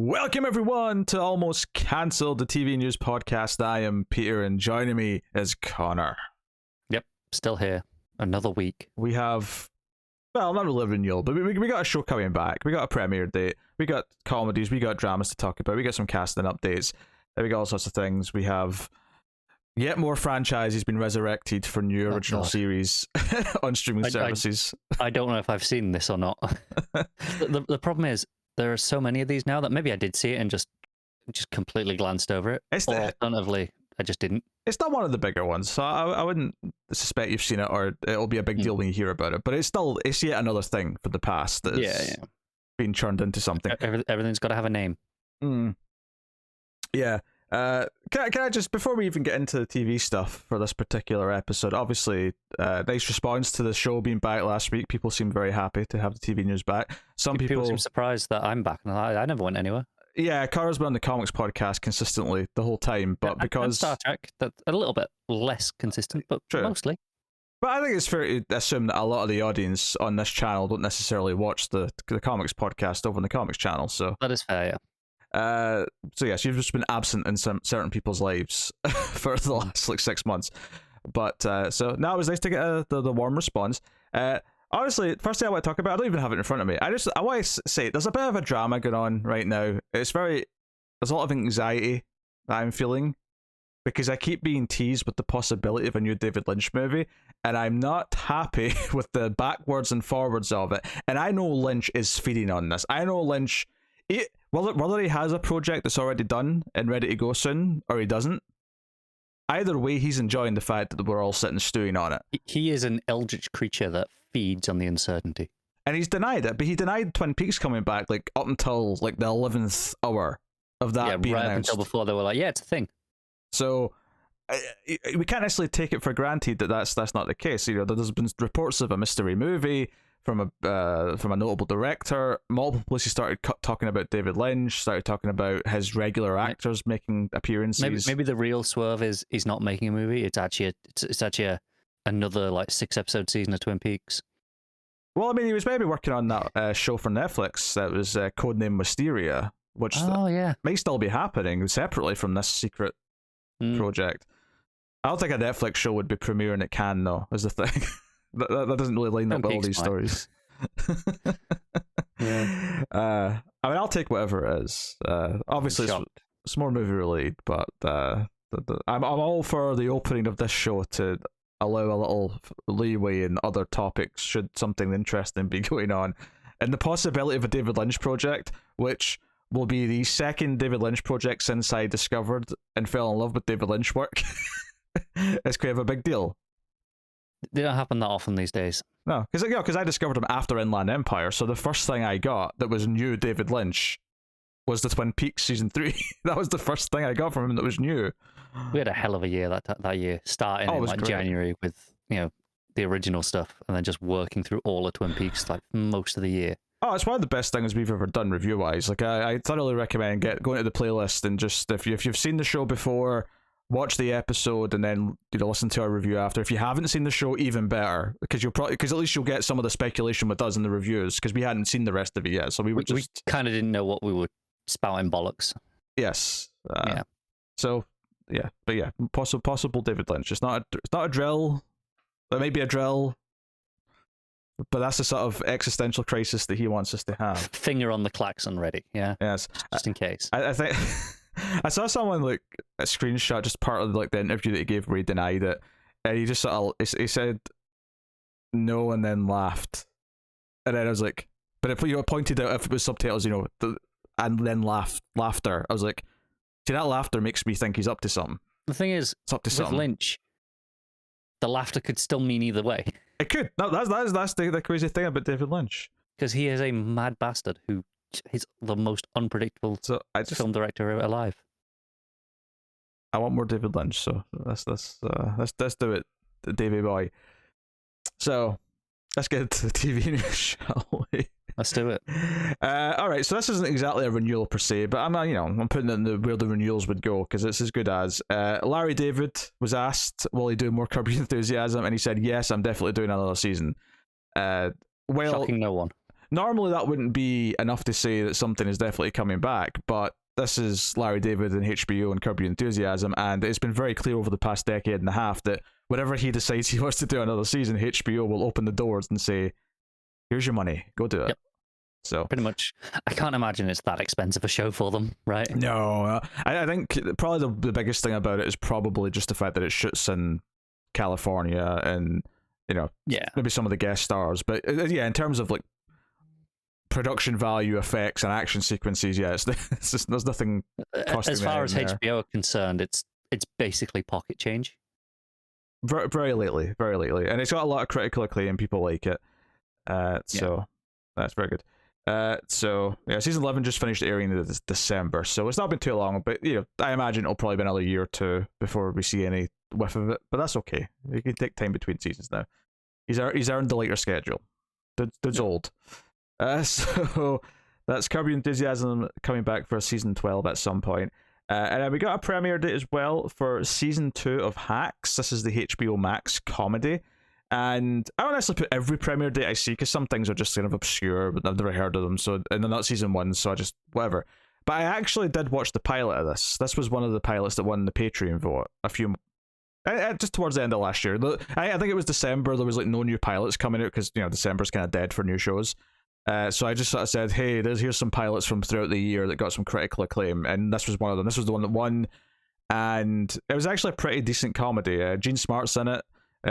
Welcome everyone to Almost Cancelled, the TV news podcast. I am Peter, and joining me is Connor. Yep, still here. Another week. We have, well, not really renewal, but we got a show coming back. We got a premiere date. We got comedies. We got dramas to talk about. We got some casting updates. We got all sorts of things. We have yet more franchises being resurrected for new original series on streaming services. I don't know if I've seen this or not. The problem is, there are so many of these now that maybe I did see it and just completely glanced over it. Alternatively, I just didn't. It's not one of the bigger ones, so I wouldn't suspect you've seen it, or it'll be a big deal when you hear about it. But it's yet another thing for the past that's being churned into something. Everything's got to have a name. Yeah. Can I just, before we even get into the TV stuff for this particular episode, obviously, nice response to the show being back last week. People seem very happy to have the TV news back. Some people seem surprised that I'm back, and I never went anywhere. Yeah, Connor's been on the comics podcast consistently the whole time, but because and Star Trek, that's a little bit less consistent, but mostly. But I think it's fair to assume that a lot of the audience on this channel don't necessarily watch the comics podcast over on the comics channel. So that is fair, yeah. So yes, you've just been absent in some certain people's lives for the last 6 months, but so now it was nice to get the warm response. Honestly, first thing I want to talk about, I don't even have it in front of me. I want to say there's a bit of a drama going on right now. There's a lot of anxiety that I'm feeling because I keep being teased with the possibility of a new David Lynch movie, and I'm not happy with the backwards and forwards of it. And I know Lynch is feeding on this. I know Lynch. Whether he has a project that's already done and ready to go soon, or he doesn't, either way, he's enjoying the fact that we're all sitting stewing on it. He is an eldritch creature that feeds on the uncertainty. And he's denied it, but he denied Twin Peaks coming back up until the 11th hour of that being announced. Until before they were like, yeah, it's a thing. So we can't necessarily take it for granted that that's not the case. There's been reports of a mystery movie from a notable director. Multiple places started talking about David Lynch, started talking about his regular actors making appearances. Maybe the real swerve is he's not making a movie. It's actually another 6-episode season of Twin Peaks. Well, I mean, he was maybe working on that show for Netflix that was codenamed Wisteria, which may still be happening separately from this secret project. I don't think a Netflix show would be premiering at Cannes, though, is the thing. That doesn't really line up with all these stories. Yeah. I mean, I'll take whatever it is. Obviously, it's more movie related, but I'm all for the opening of this show to allow a little leeway in other topics should something interesting be going on. And the possibility of a David Lynch project, which will be the second David Lynch project since I discovered and fell in love with David Lynch work, it's kind of a big deal. They don't happen that often these days. No, because I discovered him after Inland Empire, so the first thing I got that was new David Lynch was the Twin Peaks season 3. That was the first thing I got from him that was new. We had a hell of a year that year, starting in January with the original stuff, and then just working through all of Twin Peaks most of the year. Oh, it's one of the best things we've ever done review-wise. I thoroughly recommend going to the playlist and just if you've seen the show before, watch the episode and then listen to our review after. If you haven't seen the show, even better, because at least you'll get some of the speculation with us in the reviews, because we hadn't seen the rest of it yet, so we kind of didn't know what we were spouting bollocks. Yes. So yeah, but yeah, possible David Lynch. It's not a drill. It may be a drill, but that's the sort of existential crisis that he wants us to have. Finger on the klaxon, ready. Yeah. Yes. Just in case. I think. I saw someone a screenshot, just part of the interview that he gave where he denied it, and he just he said no and then laughed, and then I was like, but if pointed out if it was subtitles, and then laughter. I was like, see, that laughter makes me think he's up to something. The thing is, it's up to something. With Lynch, the laughter could still mean either way. It could. No, that's the crazy thing about David Lynch, because he is a mad bastard who. He's the most unpredictable film director alive. I want more David Lynch, so let's do it, Davey boy. So let's get into the TV news, shall we? Let's do it. All right, so this isn't exactly a renewal per se, but I'm putting it in where the renewals would go, because it's as good as. Larry David was asked, will he do more Curb Your Enthusiasm, and he said, yes, I'm definitely doing another season. Shocking no one. normally that wouldn't be enough to say that something is definitely coming back, but this is Larry David and HBO and Curb Your Enthusiasm, and it's been very clear over the past decade and a half that whenever he decides he wants to do another season, HBO will open the doors and say, here's your money, go do it. Yep. So pretty much, I can't imagine it's that expensive a show for them, right? No, I think probably the biggest thing about it is probably just the fact that it shoots in California and, maybe some of the guest stars. But yeah, in terms of like production value, effects, and action sequences, yeah, it's just, there's nothing costing. As far as there. HBO are concerned, it's basically pocket change. Very lately, and it's got a lot of critical acclaim. People like it, so that's very good. So yeah, season 11 just finished airing in December, so it's not been too long. But I imagine it'll probably be another year or two before we see any whiff of it. But that's okay. You can take time between seasons now. He's earned the lighter schedule. Dude's old. So that's Curb Your Enthusiasm coming back for season 12 at some point. And then we got a premiere date as well for season 2 of Hacks. This is the HBO Max comedy. And I don't necessarily put every premiere date I see, because some things are just kind of obscure, but I've never heard of them, and they're not season 1, so I just, whatever. But I actually did watch the pilot of this. This was one of the pilots that won the Patreon vote just towards the end of last year. I think it was December. There was like no new pilots coming out, because December's kind of dead for new shows. So I just sort of said, hey, here's some pilots from throughout the year that got some critical acclaim, and this was one of them. This was the one that won, and it was actually a pretty decent comedy. Jean Smart's in it.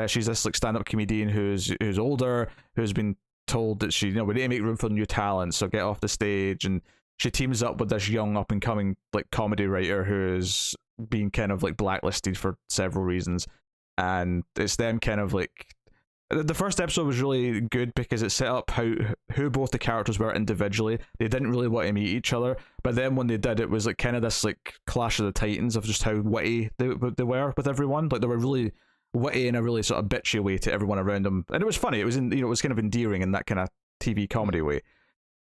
She's this like stand-up comedian who's older, who's been told that we need to make room for new talent, so get off the stage, and she teams up with this young up-and-coming like comedy writer who's being kind of like blacklisted for several reasons, and it's them kind of like. The first episode was really good because it set up who both the characters were individually. They didn't really want to meet each other, but then when they did, it was like kind of this like clash of the titans of just how witty they were with everyone. Like they were really witty in a really sort of bitchy way to everyone around them, and it was funny. It was it was kind of endearing in that kind of TV comedy way.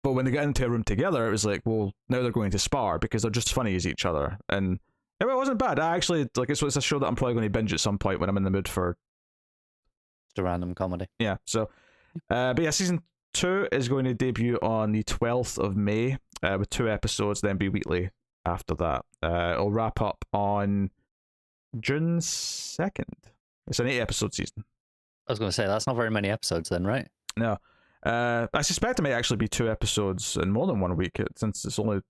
But when they got into a room together, it was like, well, now they're going to spar because they're just funny as each other, and it wasn't bad. I actually like it's a show that I'm probably going to binge at some point when I'm in the mood for just a random comedy. Yeah. So, but yeah, season 2 is going to debut on the 12th of May with 2 episodes, then be weekly after that. It'll wrap up on June 2nd. It's an 8-episode season. I was going to say, that's not very many episodes then, right? No. I suspect it may actually be 2 episodes in more than 1 week, since it's only...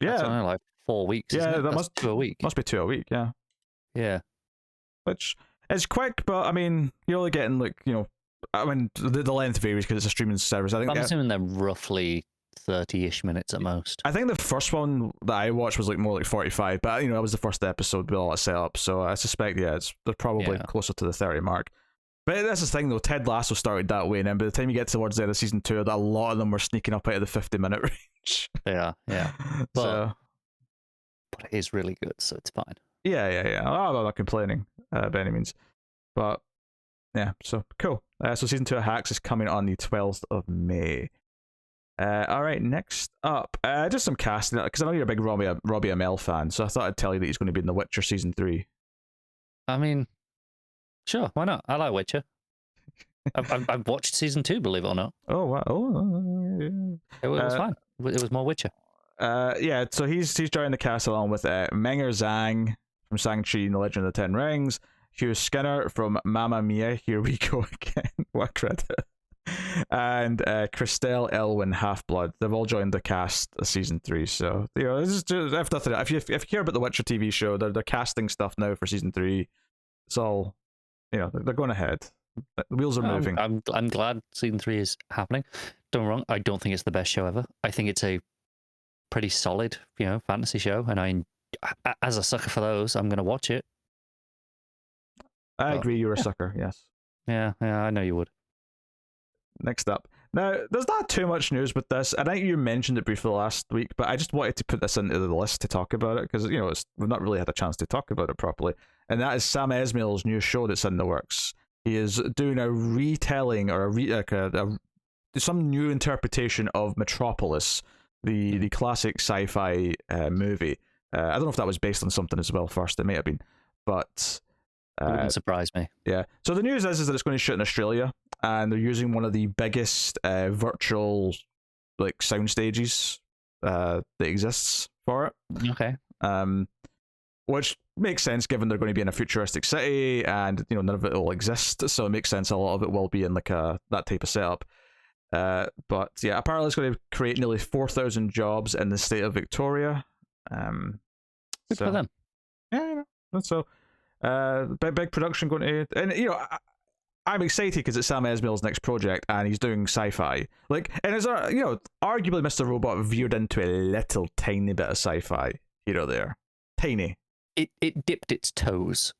Yeah. That's only like 4 weeks, yeah, that must 2 a week. Must be 2 a week, yeah. Yeah. Which is quick, but I mean, you're only getting like, I mean, the length varies because it's a streaming service. I think I'm assuming they're roughly 30-ish minutes at most. I think the first one that I watched was like more like 45, but that was the first episode with all that set up, so I suspect they're probably closer to the 30 mark. But that's the thing though, Ted Lasso started that way, and then by the time you get towards the end of season 2, a lot of them were sneaking up out of the 50-minute range. Yeah. But it is really good, so it's fine. Yeah. I'm not complaining by any means. But yeah, so cool. So season 2 of Hacks is coming on the 12th of May. All right, next up, just some casting, because I know you're a big Robbie Amell fan, so I thought I'd tell you that he's going to be in The Witcher season 3. I mean, sure, why not? I like Witcher. I've watched season 2, believe it or not. Oh wow! It was fine. It was more Witcher. Yeah. So he's joining the cast along with Menger Zhang from Shang-Chi and the Legend of the Ten Rings, Hugh Skinner from Mamma Mia, Here We Go Again, what credit, and Christelle Elwyn, Half-Blood. They've all joined the cast of season 3. So this is just, if you care about the Witcher TV show, they're casting stuff now for season 3. It's all they're going ahead. The wheels are moving. I'm glad season 3 is happening. Don't get me wrong, I don't think it's the best show ever. I think it's a pretty solid, fantasy show, and as a sucker for those, I'm going to watch it. I agree, you're a sucker, yes. Yeah, I know you would. Next up. Now, there's not too much news with this. I think you mentioned it briefly last week, but I just wanted to put this into the list to talk about it, because, we've not really had a chance to talk about it properly. And that is Sam Esmail's new show that's in the works. He is doing a retelling or some new interpretation of Metropolis, the classic sci-fi movie. I don't know if that was based on something as well first. It may have been, but it wouldn't surprise me. Yeah. So the news is that it's going to shoot in Australia, and they're using one of the biggest virtual like sound stages that exists for it. Okay. Which makes sense given they're going to be in a futuristic city, and none of it will exist, so it makes sense a lot of it will be in like that type of setup. But yeah, apparently it's going to create nearly 4,000 jobs in the state of Victoria. Good for them. Yeah, so big production going to, and I'm excited because it's Sam Esmail's next project, and he's doing sci-fi. Like, and is arguably Mr. Robot veered into a little tiny bit of sci-fi here or there, tiny. It dipped its toes.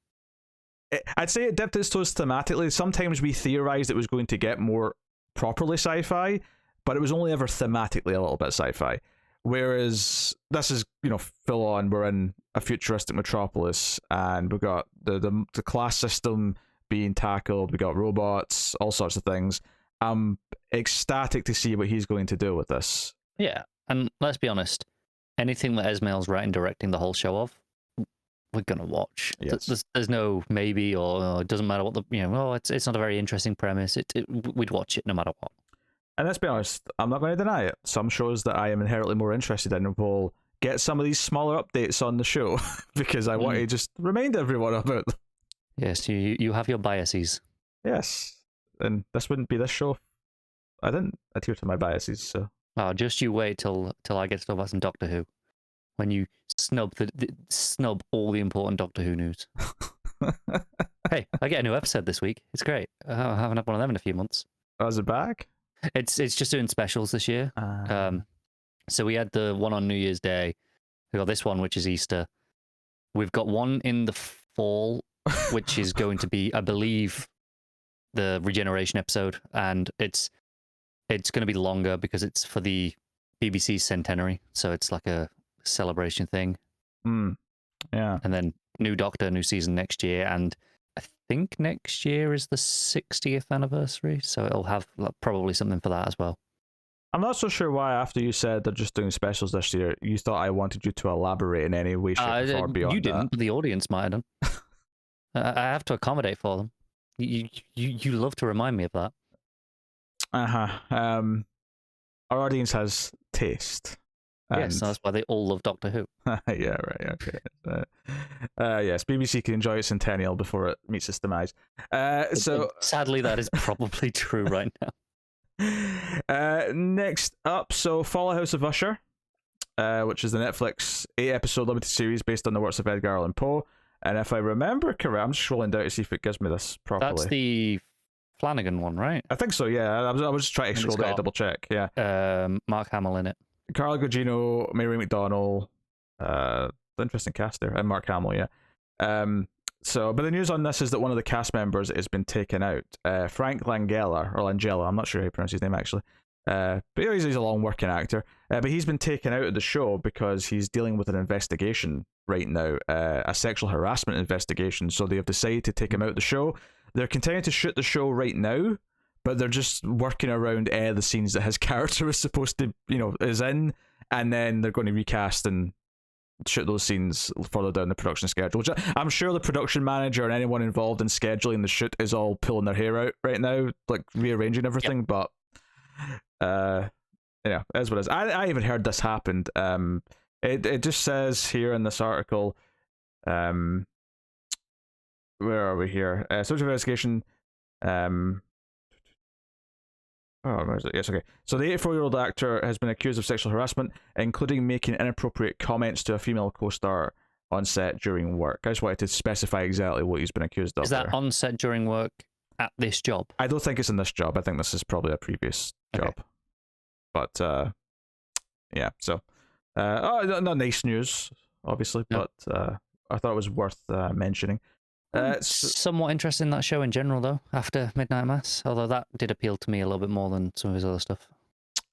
I'd say it dipped its toes thematically. Sometimes we theorized it was going to get more properly sci-fi, but it was only ever thematically a little bit sci-fi. Whereas this is, full on. We're in a futuristic metropolis, and we've got the class system being tackled. We got robots, all sorts of things. I'm ecstatic to see what he's going to do with this. Yeah, and let's be honest, anything that Esmail's writing, directing the whole show of, we're gonna watch. Yes. There's no maybe or it doesn't matter what the it's not a very interesting premise. We'd watch it no matter what. And let's be honest, I'm not going to deny it. Some shows that I am inherently more interested in will get some of these smaller updates on the show because I want to just remind everyone about them. Yes, you have your biases. Yes, and this wouldn't be this show. I didn't adhere to my biases, so. Oh, just you wait till I get to talk about some Doctor Who. When you snub all the important Doctor Who news. Hey, I get a new episode this week. It's great. I haven't had one of them in a few months. Oh, is it back? It's just doing specials this year. So we had the one on New Year's Day. We got this one, which is Easter. We've got one in the fall, which is going to be, I believe, the regeneration episode, and it's going to be longer because it's for the BBC centenary. So it's like a celebration thing. Yeah. And then new Doctor, new season next year, and I think next year is the 60th anniversary, so it'll have probably something for that as well. I'm not so sure why after you said they're just doing specials this year, you thought I wanted you to elaborate in any way, shape, or form beyond that. You didn't, but the audience might have done. I have to accommodate for them. You love to remind me of that. Our audience has taste. Yes, so that's why they all love Doctor Who. Yeah, right, okay. Yes, BBC can enjoy its centennial before it meets its demise. So sadly, that is probably true right now. Next up, so Follow House of Usher, which is the Netflix 8-episode limited series based on the works of Edgar Allan Poe. And if I remember correctly, I'm just scrolling down to see if it gives me this properly. That's the Flanagan one, right? I think so, yeah. I was just trying to scroll down to double check, yeah. Mark Hamill in it. Carla Gugino, Mary McDonnell, interesting cast there, and Mark Hamill, yeah. But the news on this is that one of the cast members has been taken out. Frank Langella, I'm not sure how you pronounce his name actually. But he's a long working actor. But he's been taken out of the show because he's dealing with an investigation right now, a sexual harassment investigation. So they have decided to take him out of the show. They're continuing to shoot the show right now, but they're just working around the scenes that his character is supposed to, is in, and then they're going to recast and shoot those scenes further down the production schedule, which I'm sure the production manager and anyone involved in scheduling the shoot is all pulling their hair out right now, like rearranging everything. Yep. But yeah, it is what it is. I even heard this happened. It just says here in this article, where are we here? Social investigation. Where is it? Yes, okay. So the 84-year-old actor has been accused of sexual harassment, including making inappropriate comments to a female co-star on set during work. I just wanted to specify exactly what he's been accused of. Is that on set during work at this job? I don't think it's in this job. I think this is probably a previous job. But yeah, so not nice news, obviously, but I thought it was worth mentioning. Somewhat interested in that show in general, though, after Midnight Mass, although that did appeal to me a little bit more than some of his other stuff.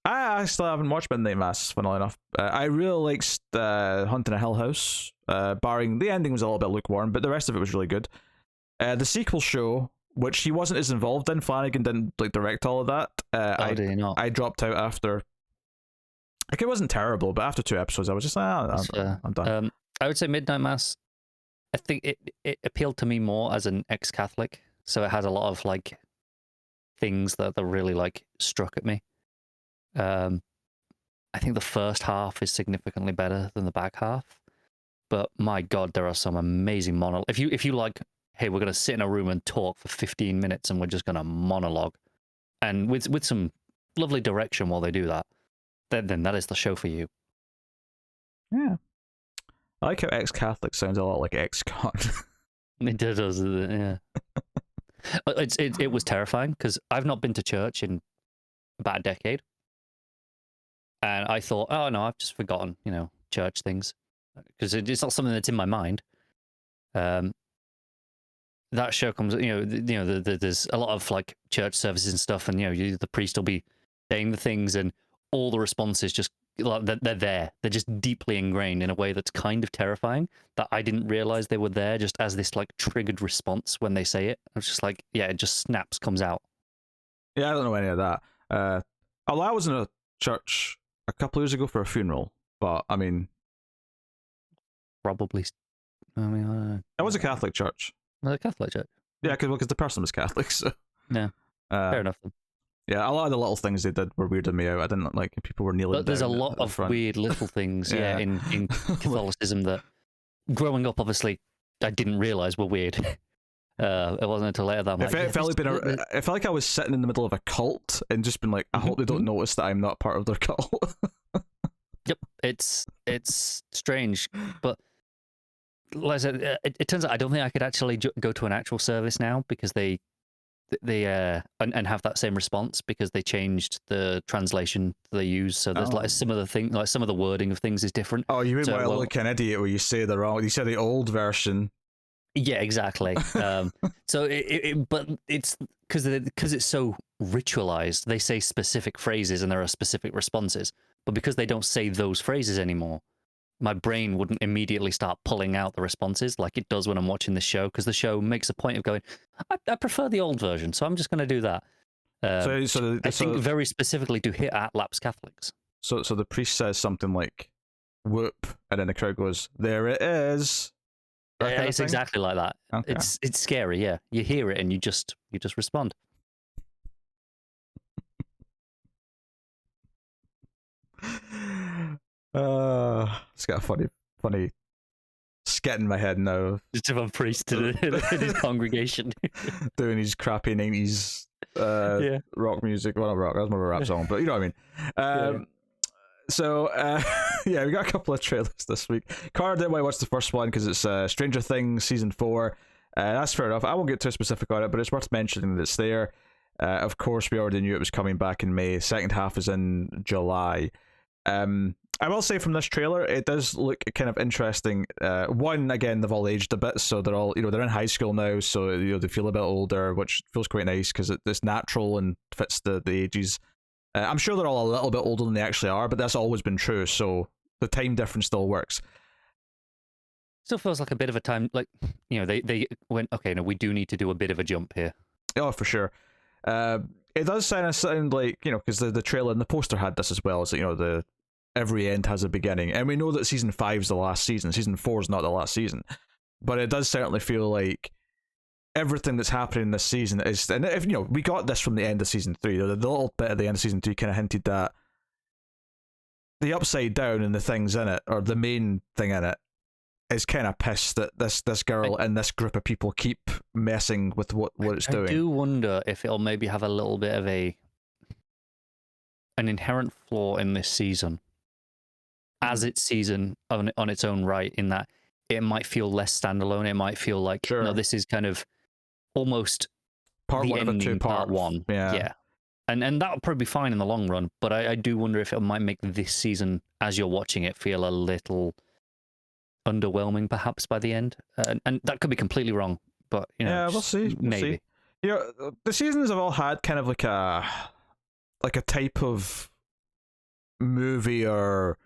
I still haven't watched Midnight Mass, funnily enough. I really liked Hunt in a Hill House, barring the ending was a little bit lukewarm, but the rest of it was really good. The sequel show, which he wasn't as involved in, Flanagan didn't direct all of that. Did he not? I dropped out after. Like, it wasn't terrible, but after 2 episodes, I was just I'm done. I would say Midnight Mass. I think it appealed to me more as an ex-Catholic, so it has a lot of things that really like struck at me. I think the first half is significantly better than the back half, but my God, there are some amazing monologue. If you like, hey, we're gonna sit in a room and talk for 15 minutes, and we're just gonna monologue, and with some lovely direction while they do that, then that is the show for you. Yeah, I like how ex-Catholic sounds a lot like ex-con. It does, yeah. It was terrifying because I've not been to church in about a decade. And I thought, oh no, I've just forgotten, church things, because it's not something that's in my mind. That show comes, there's a lot of like church services and stuff, and the priest will be saying the things, and all the responses just like they're there. They're just deeply ingrained in a way that's kind of terrifying. That I didn't realize they were there just as this like triggered response when they say it. I was just like, yeah, it just snaps, comes out. Yeah, I don't know any of that. Although I was in a church a couple years ago for a funeral, but I mean, probably. I mean, it was a Catholic church. A Catholic church. Yeah, because the person was Catholic. So yeah, fair enough. Yeah, a lot of the little things they did were weirding me out. I didn't like people were kneeling. But there's a down lot of weird little things, in Catholicism that, growing up, obviously, I didn't realize were weird. It wasn't until later that I'm like, it felt like I was sitting in the middle of a cult and just been like, I hope they don't notice that I'm not part of their cult. Yep, it's strange, but like I said, it turns out I don't think I could actually go to an actual service now because they and have that same response because they changed the translation they use. So there's like some of the thing, like some of the wording of things is different. Oh, you mean I look like an idiot where you say the wrong? You say the old version. Yeah, exactly. So but it's because it's so ritualized. They say specific phrases and there are specific responses. But because they don't say those phrases anymore, my brain wouldn't immediately start pulling out the responses like it does when I'm watching the show, because the show makes a point of going, I prefer the old version, so I'm just going to do that. I think very specifically to hit at lapsed Catholics. So the priest says something like, whoop, and then the crowd goes, there it is. Yeah, it's exactly like that. Okay. It's scary, yeah. You hear it and you just respond. It's got a funny skit in my head now. Just of a priest in his congregation doing his crappy 90s rock music. Well, not rock, that was more of a rap song, but you know what I mean. So yeah, we got a couple of trailers this week. Cara didn't want to watch the first one because it's Stranger Things season 4. That's fair enough. I won't get too specific on it, but it's worth mentioning that it's there. Of course, we already knew it was coming back in May. Second half is in July. I will say from this trailer, it does look kind of interesting. One, again, they've all aged a bit, so they're all, they're in high school now, so they feel a bit older, which feels quite nice because it's natural and fits the ages. I'm sure they're all a little bit older than they actually are, but that's always been true, so the time difference still works. Still feels like a bit of a time, like, they went, okay, no, we do need to do a bit of a jump here. Oh, for sure. It does sound like, because the trailer and the poster had this as well, so, every end has a beginning, and we know that season 5 is the last season. Season 4 is not the last season, but it does certainly feel like everything that's happening this season is, and if we got this from the end of season 3, the little bit at the end of season 3 kind of hinted that the upside down and the things in it, or the main thing in it, is kind of pissed that this girl and this group of people keep messing with what it's doing. I do wonder if it'll maybe have a little bit of an inherent flaw in this season as its season on its own right, in that it might feel less standalone. It might feel like, no, this is kind of almost part one of a two part one. Yeah. And that would probably be fine in the long run, but I do wonder if it might make this season, as you're watching it, feel a little underwhelming perhaps by the end. And that could be completely wrong, but yeah, we'll see. Maybe. The seasons have all had kind of like a type of movie or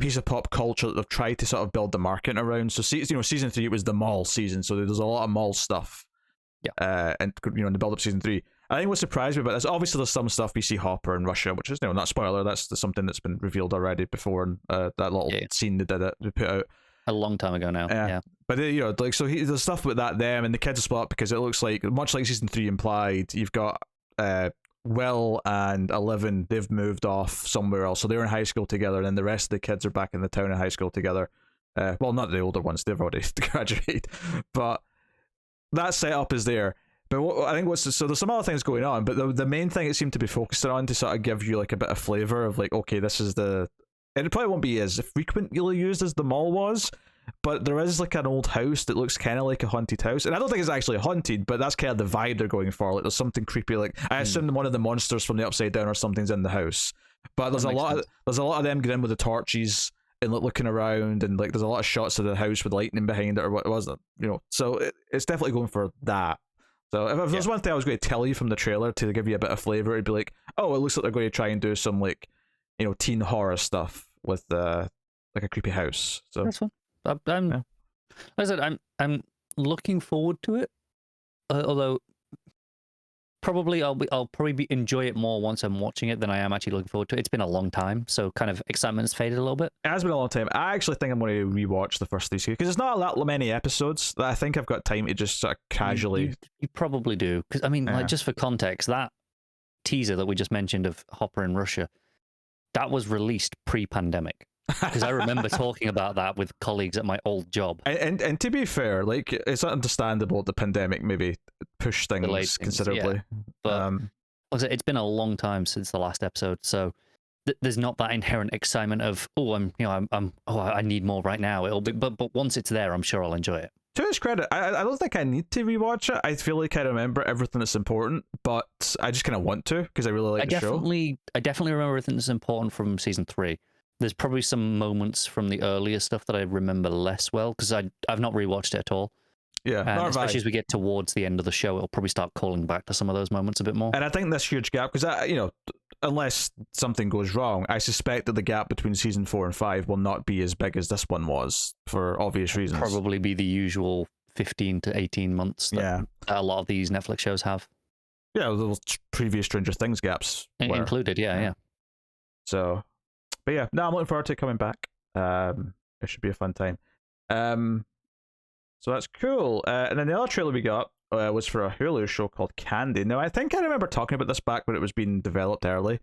piece of pop culture that they've tried to sort of build the market around. So season 3 was the mall season, so there's a lot of mall stuff. Yeah. And in the build up season 3, I think what surprised me about this, obviously there's some stuff we see Hopper in Russia, which is not spoiler. That's something that's been revealed already before, and that little scene they put out a long time ago now. Yeah. But there's stuff with them, and the kids are split up because it looks like, much like season 3 implied, you've got Will and 11, they've moved off somewhere else, so they're in high school together, and then the rest of the kids are back in the town in high school together. Well, not the older ones; they've already graduated, but that setup is there. But I think so there's some other things going on, but the main thing it seemed to be focusing on to sort of give you like a bit of flavor of like, okay, this is and it probably won't be as frequently used as the mall was, but there is like an old house that looks kind of like a haunted house, and I don't think it's actually haunted, but that's kind of the vibe they're going for. Like there's something creepy, like I assume one of the monsters from the Upside Down or something's in the house, but there's a lot of them getting in with the torches and like looking around, and like there's a lot of shots of the house with lightning behind it or what was it, so it's definitely going for that. So if there's one thing I was going to tell you from the trailer to give you a bit of flavor, it'd be like, oh, it looks like they're going to try and do some like teen horror stuff with like a creepy house. So that's fun. Like I said, I'm looking forward to it. Although probably I'll probably enjoy it more once I'm watching it than I am actually looking forward to it. It's been a long time, so kind of excitement has faded a little bit. It has been a long time. I actually think I'm going to rewatch the first 3 seasons because there's not that many episodes that I think I've got time to just sort of casually. You probably do, because I mean, like just for context, that teaser that we just mentioned of Hopper in Russia, that was released pre-pandemic. Because I remember talking about that with colleagues at my old job. And to be fair, like it's understandable the pandemic maybe pushed things considerably. Yeah. But it's been a long time since the last episode, so there's not that inherent excitement of I need more right now. It'll be, but once it's there, I'm sure I'll enjoy it. To its credit, I don't think I need to rewatch it. I feel like I remember everything that's important, but I just kind of want to because I really like the show. I definitely remember everything that's important from season 3. There's probably some moments from the earlier stuff that I remember less well because I've not rewatched it at all. Yeah, and especially as we get towards the end of the show, it'll probably start calling back to some of those moments a bit more. And I think this huge gap, because unless something goes wrong, I suspect that the gap between season 4 and 5 will not be as big as this one was for obvious reasons. Probably be the usual 15 to 18 months that a lot of these Netflix shows have. Yeah, the previous Stranger Things gaps included. Yeah. So. But yeah, no, I'm looking forward to it coming back. It should be a fun time. So that's cool. And then the other trailer we got was for a Hulu show called Candy. Now, I think I remember talking about this back when it was being developed early.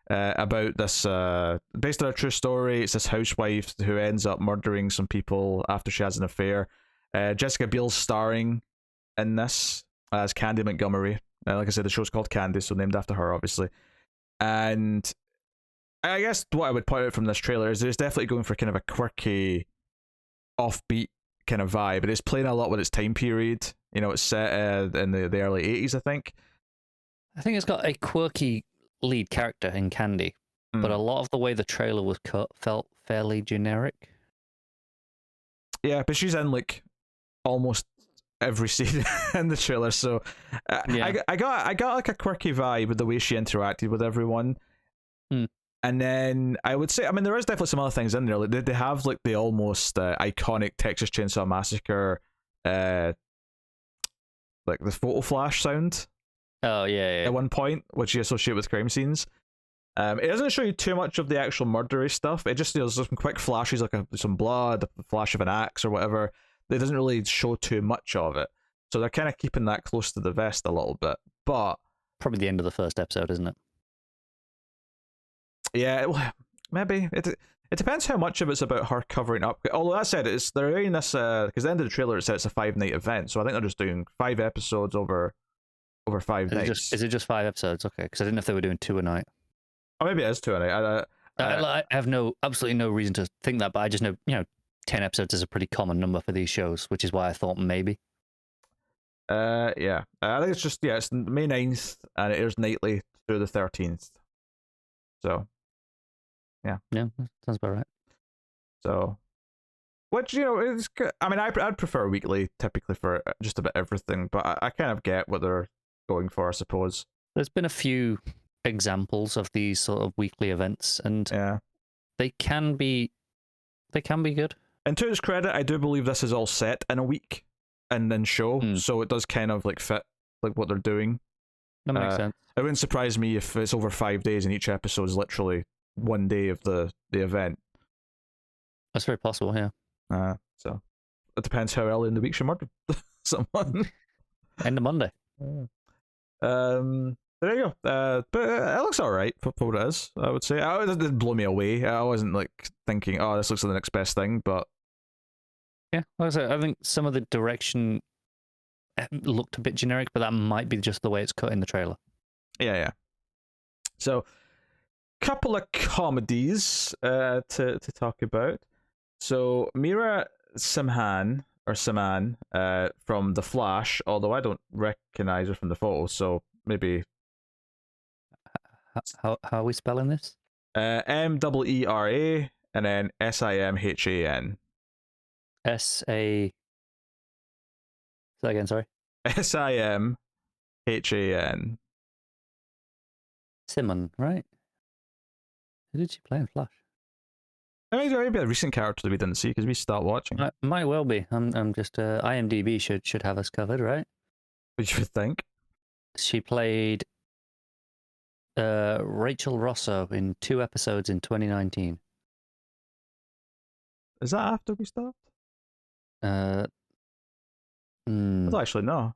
About this, based on a true story. It's this housewife who ends up murdering some people after she has an affair. Jessica Biel's starring in this as Candy Montgomery. Like I said, the show's called Candy, so named after her, obviously. And I guess what I would point out from this trailer is it's definitely going for kind of a quirky, offbeat kind of vibe. It is playing a lot with its time period. It's set in the early 80s, I think. I think it's got a quirky lead character in Candy, but a lot of the way the trailer was cut felt fairly generic. Yeah, but she's in like almost every scene in the trailer, so I got like a quirky vibe with the way she interacted with everyone. And then I would say, I mean, there is definitely some other things in there. Like they have like the almost iconic Texas Chainsaw Massacre, like the photo flash sound. Oh yeah. At one point, which you associate with crime scenes. It doesn't show you too much of the actual murdery stuff. It just there's some quick flashes, like some blood, a flash of an axe or whatever. It doesn't really show too much of it. So they're kind of keeping that close to the vest a little bit. But probably the end of the first episode, isn't it? Yeah, maybe it depends how much of it's about her covering up. Although that said, they're doing this because the end of the trailer it said it's a 5-night event, so I think they're just doing 5 episodes over 5 nights. Is it just 5 episodes? Okay, because I didn't know if they were doing 2 a night. Oh, maybe it is 2 a night. I have absolutely no reason to think that, but I just know 10 episodes is a pretty common number for these shows, which is why I thought maybe. Yeah, I think it's just it's May 9th and it airs nightly through the 13th. So. Yeah, sounds about right. So, which is good. I mean, I'd prefer weekly typically for just about everything, but I kind of get what they're going for, I suppose. There's been a few examples of these sort of weekly events, and they can be good. And to its credit, I do believe this is all set in a week and then show, so it does kind of like fit like what they're doing. That makes sense. It wouldn't surprise me if it's over 5 days and each episode is literally 1 day of the event. That's very possible, yeah. So it depends how early in the week she murdered someone. End of Monday. But there you go. But it looks alright for what it is, I would say. It didn't blow me away. I wasn't like thinking, oh, this looks like the next best thing, but Yeah, like I said, I think some of the direction looked a bit generic, but that might be just the way it's cut in the trailer. yeah. So, couple of comedies to talk about. So, Mira Simhan from The Flash, although I don't recognize her from the photo, so maybe How are we spelling this? Mera and then Simhan. S-A... Say that again, sorry. Simhan. Simon, right? Who did she play in Flash? I mean, maybe a recent character that we didn't see because we start watching. Might well be. I'm just IMDb should have us covered, right? What you would think? She played Rachel Rosso in 2 episodes in 2019. Is that after we stopped? I Hmm, don't actually know.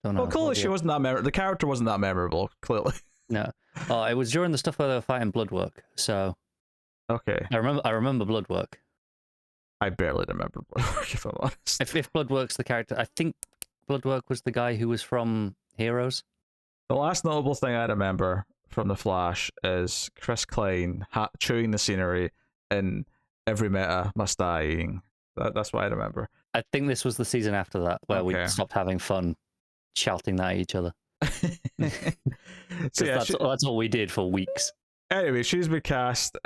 don't know. Well, clearly she wasn't that memorable. The character wasn't that memorable, clearly. No. Oh, it was during the stuff where they were fighting Bloodwork. So Okay. I remember Bloodwork. I barely remember Bloodwork, if I'm honest. If Bloodwork's the character, I think Bloodwork was the guy who was from Heroes. The last notable thing I remember from The Flash is Chris Klein chewing the scenery in Every Meta Must Dying. That's what I remember. I think this was the season after that where we stopped having fun shouting that at each other. So yeah, that's all we did for weeks. Anyway, she's been cast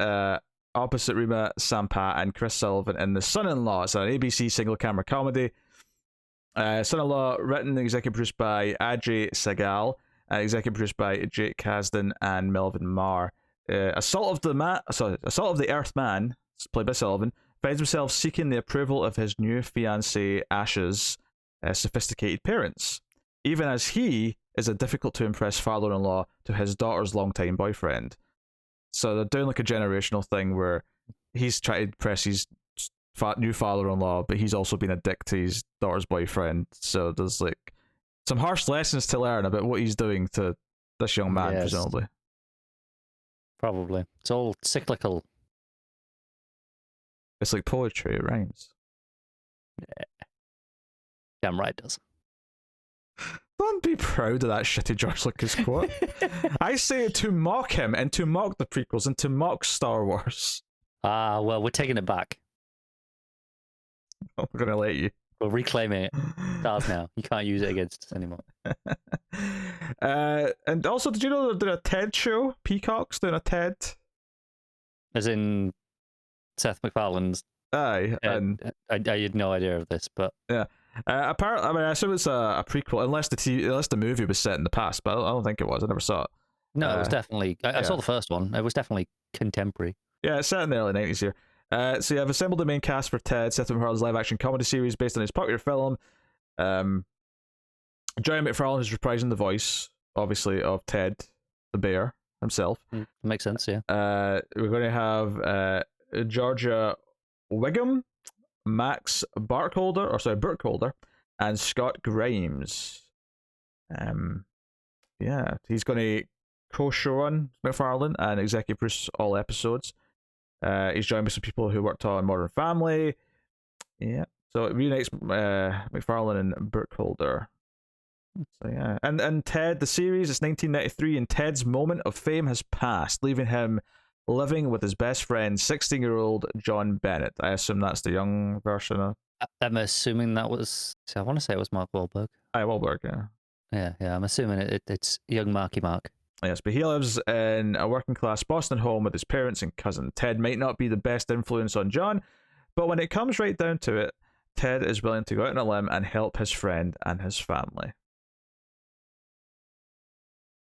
opposite Rima Sampat and Chris Sullivan in The Son-in-Law. It's an ABC single camera comedy. Son-in-Law, written and executive produced by Ajay Sagal, and executive produced by Jake Kasdan and Melvin Marr. Assault of the Earth Man, played by Sullivan, finds himself seeking the approval of his new fiancée Ash's sophisticated parents, even as he is a difficult to impress father-in-law to his daughter's longtime boyfriend. So they're doing like a generational thing where he's trying to impress his new father-in-law, but he's also been a dick to his daughter's boyfriend. So there's like some harsh lessons to learn about what he's doing to this young man, presumably. Probably. It's all cyclical. It's like poetry, it rhymes. Yeah. Damn right it does. Don't be proud of that shitty George Lucas quote. I say it to mock him and to mock the prequels and to mock Star Wars. Ah, well, we're taking it back. I'm going to let you. We're reclaiming it. It's ours now. You can't use it against us anymore. And also, did you know they're doing a TED show? Peacock's doing a TED? As in Seth MacFarlane's. Aye. And I had no idea of this, but... Yeah. Apparently, I mean, I assume it's a prequel, unless the movie was set in the past, but I don't think it was. I never saw it. No, it was definitely... I saw the first one. It was definitely contemporary. Yeah, it's set in the early 90s here. So you have assembled the main cast for Ted, Seth MacFarlane's live-action comedy series based on his popular film. Jerry McFarlane is reprising the voice, obviously, of Ted the bear himself. Makes sense, yeah. We're going to have Georgia Wiggum, Max Burkholder, and Scott Grimes. He's going to co-showrun McFarlane and executive produce all episodes. He's joined by some people who worked on Modern Family. Yeah, so it reunites McFarlane and Burkholder. So yeah, and Ted the series, it's 1993, and Ted's moment of fame has passed, leaving him living with his best friend, 16-year-old John Bennett. I assume that's the young version of... I'm assuming that was... I want to say it was Mark Wahlberg. Wahlberg, yeah. Yeah, I'm assuming it's young Marky Mark. Yes, but he lives in a working-class Boston home with his parents and cousin. Ted might not be the best influence on John, but when it comes right down to it, Ted is willing to go out on a limb and help his friend and his family.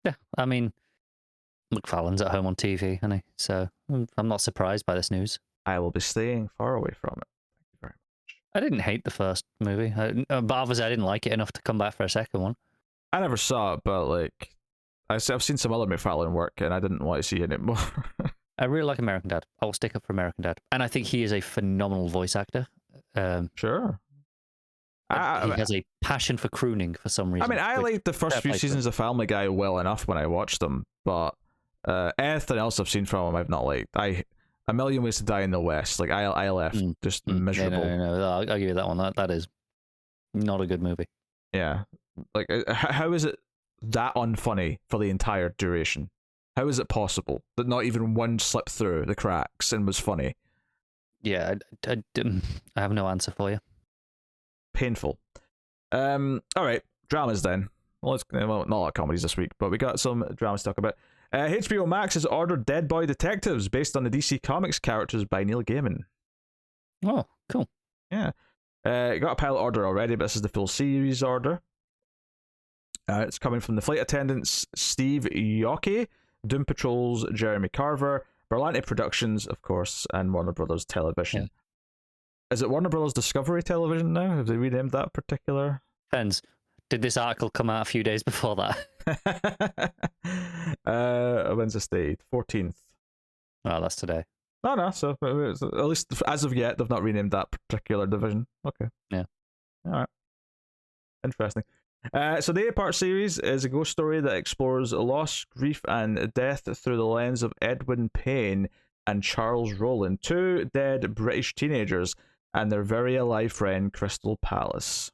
Yeah, I mean... McFarlane's at home on TV, isn't he? So I'm not surprised by this news. I will be staying far away from it. Thank you very much. I didn't hate the first movie, but obviously I didn't like it enough to come back for a second one. I never saw it, but like I've seen some other McFarlane work, and I didn't want to see it anymore. I really like American Dad. I will stick up for American Dad, and I think he is a phenomenal voice actor. Sure. He has a passion for crooning for some reason. I mean, I liked the first few seasons of Family Guy well enough when I watched them, but anything else I've seen from him, I've not liked. A Million Ways to Die in the West, like I left just miserable. No, I'll give you that one. That is not a good movie. Yeah, like how is it that unfunny for the entire duration? How is it possible that not even one slipped through the cracks and was funny? Yeah, I have no answer for you. Painful. All right, dramas then. Well, not a lot of comedies this week, but we got some dramas to talk about. HBO Max has ordered Dead Boy Detectives based on the DC Comics characters by Neil Gaiman. Oh, cool. Yeah. Got a pilot order already, but this is the full series order. It's coming from the flight attendants Steve Yockey, Doom Patrol's Jeremy Carver, Berlanti Productions, of course, and Warner Brothers Television. Yeah. Is it Warner Brothers Discovery Television now? Have they renamed that particular? Depends. Did this article come out a few days before that? When's this date? 14th. Oh, that's today. No. So at least as of yet, they've not renamed that particular division. Okay. Yeah. All right. Interesting. So the 8-part series is a ghost story that explores loss, grief, and death through the lens of Edwin Payne and Charles Rowland, two dead British teenagers, and their very alive friend Crystal Palace.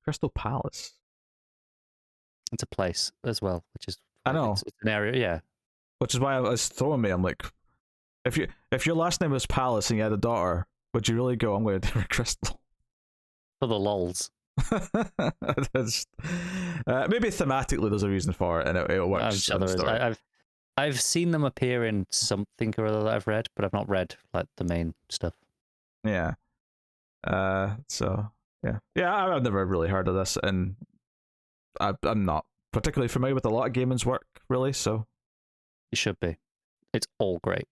Crystal Palace. It's a place as well, which is I know it's an area, yeah. Which is why it was throwing me. I'm like, if your last name was Palace and you had a daughter, would you really go? I'm going to do Crystal. For the lols. Maybe thematically there's a reason for it, and it works. I'm sure there is. I've seen them appear in something or other that I've read, but I've not read like the main stuff. Yeah. So yeah. I've never really heard of this, and I'm not particularly familiar with a lot of Gaiman's work, really. So you should be. It's all great.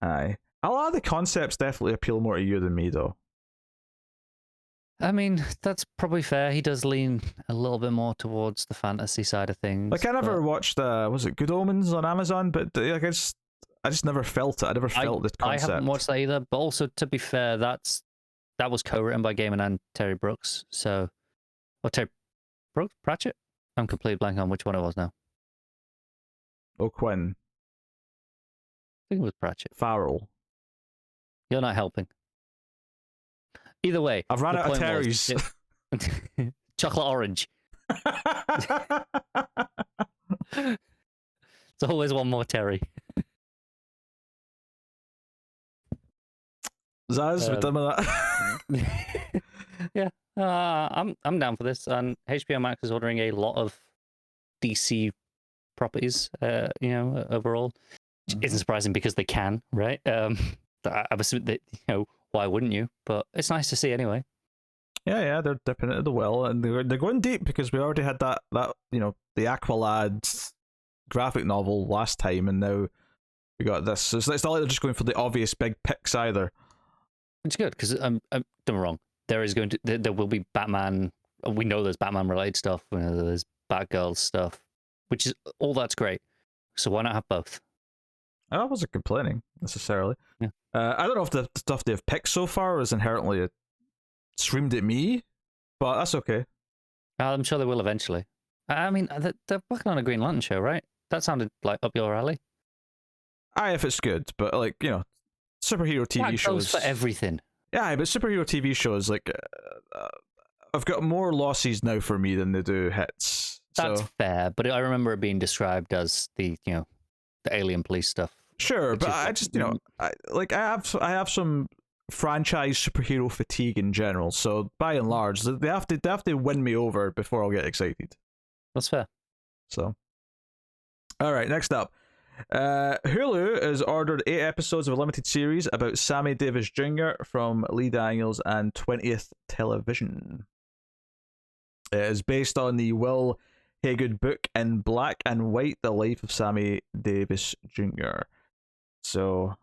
Aye. A lot of the concepts definitely appeal more to you than me, though. I mean, that's probably fair. He does lean a little bit more towards the fantasy side of things. Like, I never watched, was it Good Omens on Amazon? But like, I just never felt it. I never felt the concept. I haven't watched that either. But also, to be fair, that was co-written by Gaiman and Terry Brooks. So, or Terry Brooks? Pratchett? I'm completely blank on which one it was now. O'Quinn. I think it was Pratchett. Farrell. You're not helping. Either way, I've run out of Terry's. Chocolate orange. It's always one more Terry. Zaz, we're done with that. Yeah, I'm down for this. And HBO Max is ordering a lot of DC properties. Overall, which isn't surprising because they can, right? I'm assuming that why wouldn't you? But it's nice to see anyway. Yeah, they're dipping into the well, and they're going deep because we already had that the Aqualad graphic novel last time, and now we got this. So it's not like they're just going for the obvious big picks either. It's good because don't get me wrong. There will be Batman. We know there's Batman related stuff. We know there's Batgirl stuff, which is all that's great. So why not have both? I wasn't complaining necessarily. Yeah. I don't know if the stuff they've picked so far is inherently screamed at me, but that's okay. I'm sure they will eventually. I mean, they're working on a Green Lantern show, right? That sounded like up your alley. Aye, if it's good, but like superhero TV shows for everything. Yeah, but superhero TV shows I've got more losses now for me than they do hits. That's fair, but I remember it being described as the alien police stuff. Sure, but I just I have some franchise superhero fatigue in general. So by and large, they have to win me over before I'll get excited. That's fair. So, all right, next up, Hulu has ordered 8 episodes of a limited series about Sammy Davis Jr. from Lee Daniels and 20th Television. It is based on the Will Haygood book In Black and White: The Life of Sammy Davis Jr. So,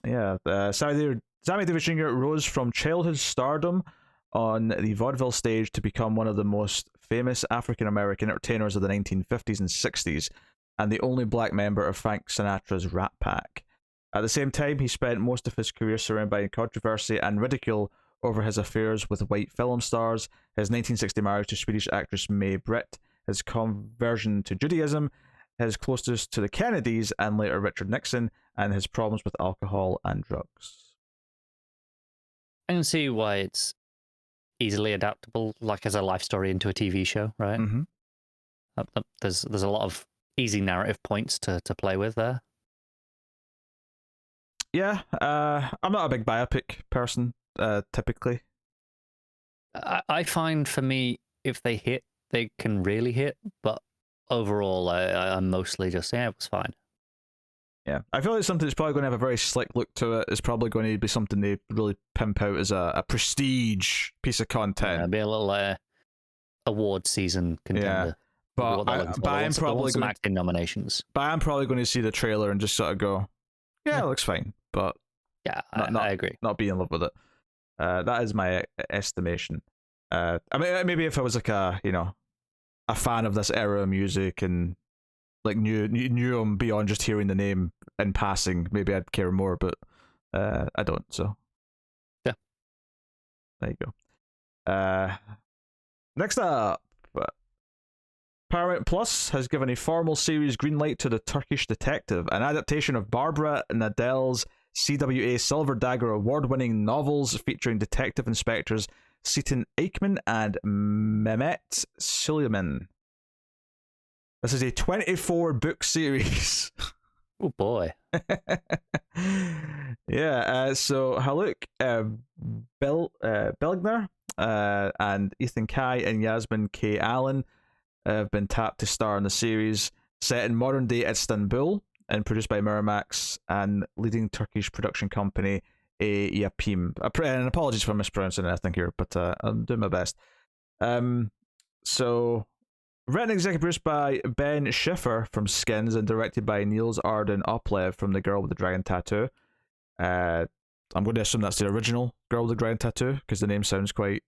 yeah, Sammy Davis Jr. rose from childhood stardom on the vaudeville stage to become one of the most famous African-American entertainers of the 1950s and 60s, and the only black member of Frank Sinatra's Rat Pack. At the same time, he spent most of his career surrounded by controversy and ridicule over his affairs with white film stars, his 1960 marriage to Swedish actress Mae Britt, his conversion to Judaism, his closeness to the Kennedys and later Richard Nixon, and his problems with alcohol and drugs. I can see why it's easily adaptable, like as a life story into a TV show, right? Mm-hmm. There's a lot of easy narrative points to play with there. Yeah, I'm not a big biopic person, typically. I find for me, if they hit, they can really hit, but overall, I'm mostly just, it was fine. Yeah, I feel like something that's probably going to have a very slick look to it is probably going to be something they really pimp out as a prestige piece of content. Yeah, be a little award season contender. Yeah, but I'm probably some acting nominations. But I'm probably going to see the trailer and just sort of go, yeah, it looks fine. But yeah, I agree. Not be in love with it. That is my estimation. I mean, maybe if I was like a fan of this era of music and like knew him beyond just hearing the name in passing, maybe I'd care more. But I don't. So yeah, there you go. Next up, Paramount Plus has given a formal series green light to The Turkish Detective, an adaptation of Barbara Nadel's CWA Silver Dagger award-winning novels featuring detective inspectors Seaton Aikman and Mehmet Süleyman. This is a 24-book series. Oh boy. Yeah, so Haluk Belgner and Ethan Kai and Yasmin K. Allen have been tapped to star in the series, set in modern-day Istanbul and produced by Miramax and leading Turkish production company Yapim. And apologies for mispronouncing anything here, but I'm doing my best. So, written and executive produced by Ben Schiffer from Skins and directed by Niels Arden Oplev from The Girl with the Dragon Tattoo. I'm going to assume that's the original Girl with the Dragon Tattoo because the name sounds quite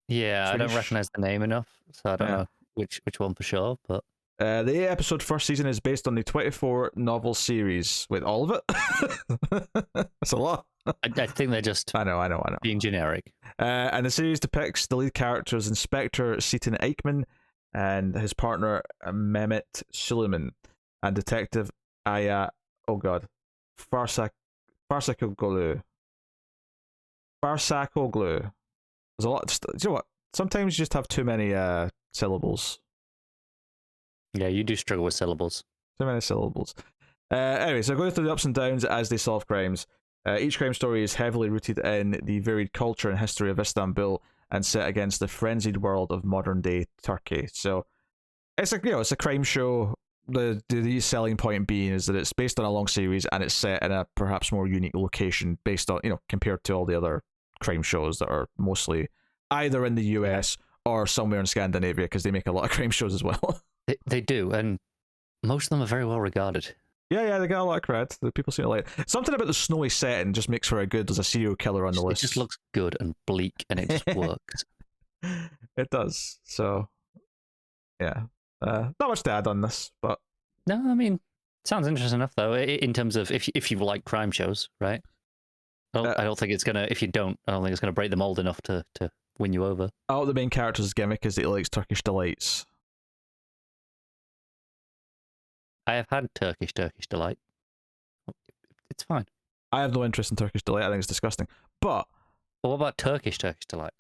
Swedish. I don't recognize the name enough, so I don't know which one for sure, but the 8-episode first season is based on the 24 novel series. Wait, all of it? That's a lot. I think they're just I know being generic. And the series depicts the lead characters Inspector Seaton Aikman and his partner Mehmet Süleyman and Detective Aya Farsakoglu. There's a lot. Do you know what? Sometimes you just have too many syllables. Yeah, you do struggle with syllables. Too many syllables. Anyway, so going through the ups and downs as they solve crimes. Each crime story is heavily rooted in the varied culture and history of Istanbul and set against the frenzied world of modern-day Turkey. So it's a crime show. The selling point being is that it's based on a long series and it's set in a perhaps more unique location based on compared to all the other crime shows that are mostly either in the US or somewhere in Scandinavia because they make a lot of crime shows as well. They do, and most of them are very well regarded. Yeah, they got a lot of credit. The people seem to like it. Something about the snowy setting just makes for a good. There's a serial killer on the list. It just looks good and bleak, and it just works. It does. So, yeah, not much to add on this, but no, I mean, sounds interesting enough though. In terms of if you like crime shows, right? I don't think it's gonna. If you don't, I don't think it's gonna break the mold enough to win you over. Oh, the main character's gimmick is that he likes Turkish delights. I have had Turkish delight. It's fine. I have no interest in Turkish delight. I think it's disgusting. But what about Turkish delight?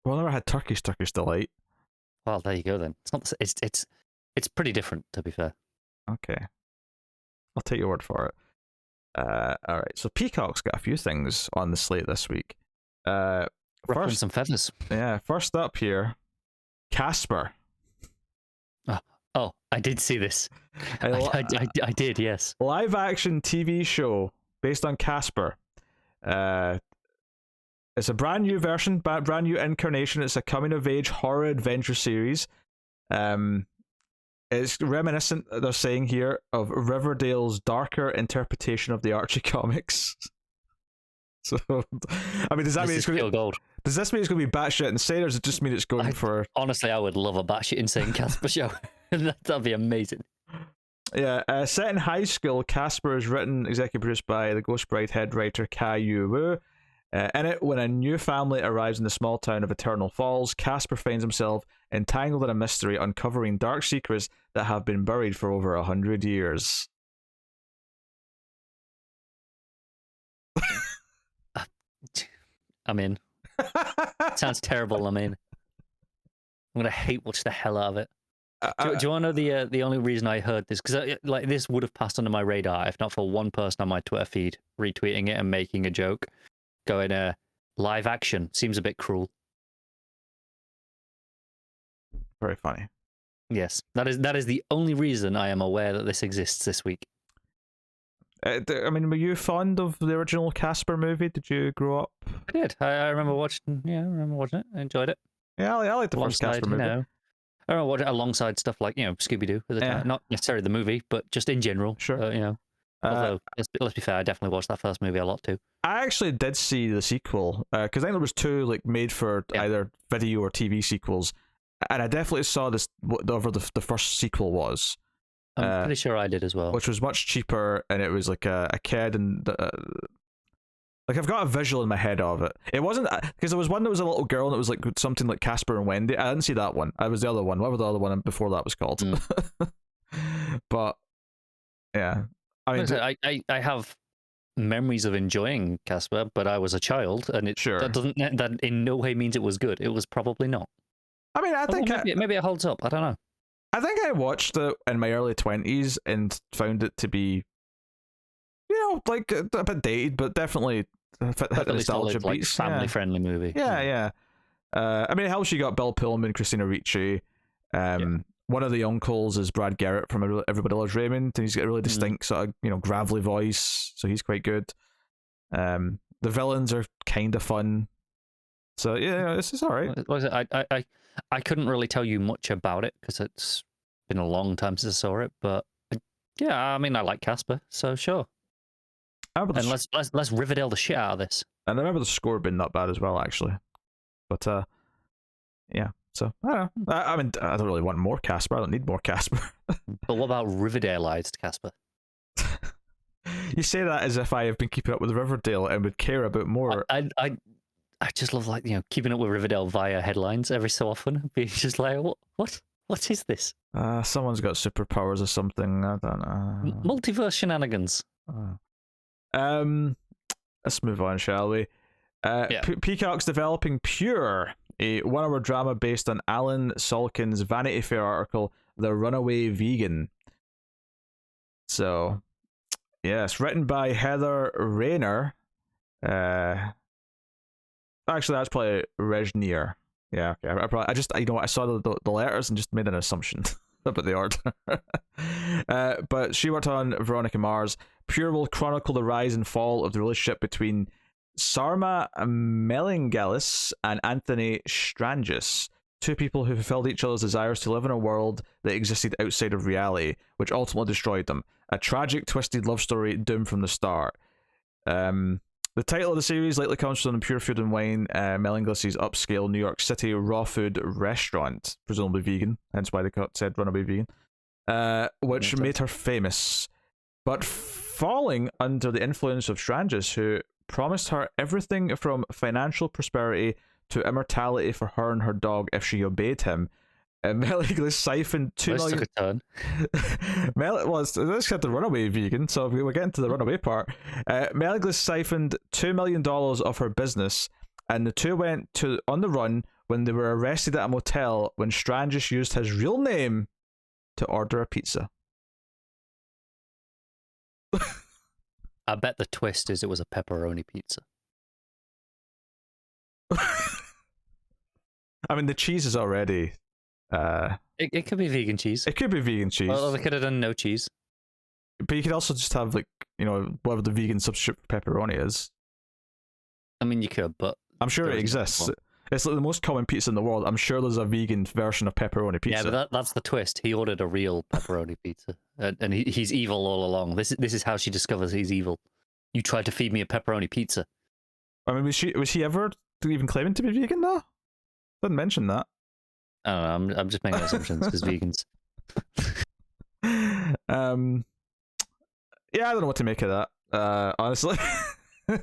Well, I never had Turkish delight. Well, there you go then. It's not. It's pretty different, to be fair. Okay, I'll take your word for it. All right. So Peacock's got a few things on the slate this week. Ruffling some feathers. Yeah. First up here, Casper. Oh, I did see this. I did, yes. Live action TV show based on Casper. It's a brand new version, brand new incarnation. It's a coming of age horror adventure series. It's reminiscent, they're saying here, of Riverdale's darker interpretation of the Archie comics. So, I mean, does that mean it's going to be gold? Does this mean it's going to be batshit insane, or does it just mean it's going for? Honestly, I would love a batshit insane Casper show. That'd be amazing. Yeah, set in high school, Casper is written, executive produced by the Ghost Bride head writer Kai Yu Wu. In it, when a new family arrives in the small town of Eternal Falls, Casper finds himself entangled in a mystery, uncovering dark secrets that have been buried for over 100 years. I'm in. Sounds terrible. I'm in. I'm gonna hate watch the hell out of it. Do you want to know the only reason I heard this? Because like this would have passed under my radar if not for one person on my Twitter feed retweeting it and making a joke, going live action seems a bit cruel. Very funny. Yes, that is the only reason I am aware that this exists this week. I mean, were you fond of the original Casper movie? Did you grow up? I did. I remember watching. Yeah, I remember watching it. I enjoyed it. Yeah, I like the first Casper movie. I don't know what alongside stuff like Scooby Doo at the time. Not necessarily the movie, but just in general. Sure. Although let's be fair, I definitely watched that first movie a lot too. I actually did see the sequel because I think there was two like made for either video or TV sequels, and I definitely saw this whatever the first sequel was. I'm pretty sure I did as well. Which was much cheaper, and it was like a kid and like I've got a visual in my head of it. It wasn't because there was one that was a little girl and it was like something like Casper and Wendy. I didn't see that one. I was the other one. Whatever the other one before that was called. But yeah, I mean, I have memories of enjoying Casper, but I was a child, and that in no way means it was good. It was probably not. I mean, I think maybe it holds up. I don't know. I think I watched it in my early 20s and found it to be, like a bit dated, but definitely hit the nostalgia beats. Like family-friendly movie. Yeah. I mean, it helps you got Bill Pullman, Christina Ricci. One of the uncles is Brad Garrett from Everybody Loves Raymond, and he's got a really distinct sort of gravelly voice, so he's quite good. The villains are kind of fun. So yeah, this is all right. I couldn't really tell you much about it because it's been a long time since I saw it, but yeah, I mean, I like Casper, so sure. And let's Riverdale the shit out of this. And I remember the score being not bad as well, actually. But yeah. So I don't know. I mean, I don't really want more Casper. I don't need more Casper. But what about Riverdaleized Casper? You say that as if I have been keeping up with Riverdale and would care about more. I just love keeping up with Riverdale via headlines every so often. Being just like, what is this? Someone's got superpowers or something. I don't know. Multiverse shenanigans. Let's move on, shall we? Peacock's developing Pure, a 1-hour drama based on Alan Solkin's Vanity Fair article, The Runaway Vegan. So, yes, written by Heather Rayner. Actually, that's probably Regnier. Yeah, okay. I just, I saw the letters and just made an assumption about the order. But she worked on Veronica Mars. Pure will chronicle the rise and fall of the relationship between Sarma Melangelis and Anthony Strangis, two people who fulfilled each other's desires to live in a world that existed outside of reality, which ultimately destroyed them. A tragic, twisted love story doomed from the start. The title of the series likely comes from Pure Food and Wine, Melangelis' upscale New York City raw food restaurant, presumably vegan, hence why they said Runaway Vegan, which made her famous. But falling under the influence of Strangis, who promised her everything from financial prosperity to immortality for her and her dog if she obeyed him, Melangelis siphoned $2 million. Let's get the Runaway Vegan, so we're getting to the Runaway part. Melangelis siphoned $2 million of her business, and the two went on the run when they were arrested at a motel when Strangis used his real name to order a pizza. I bet the twist is it was a pepperoni pizza. I mean, the cheese is already... It could be vegan cheese. It could be vegan cheese. Well, they could have done no cheese. But you could also just have, whatever the vegan substitute for pepperoni is. I mean, you could, but... I'm sure it exists. It's like the most common pizza in the world. I'm sure there's a vegan version of pepperoni pizza. Yeah, but that's the twist. He ordered a real pepperoni pizza. And he's evil all along. This is how she discovers he's evil. You tried to feed me a pepperoni pizza. I mean, was she ever even claiming to be vegan, though? Didn't mention that. I don't know. I'm just making assumptions because vegans. Yeah, I don't know what to make of that. Honestly.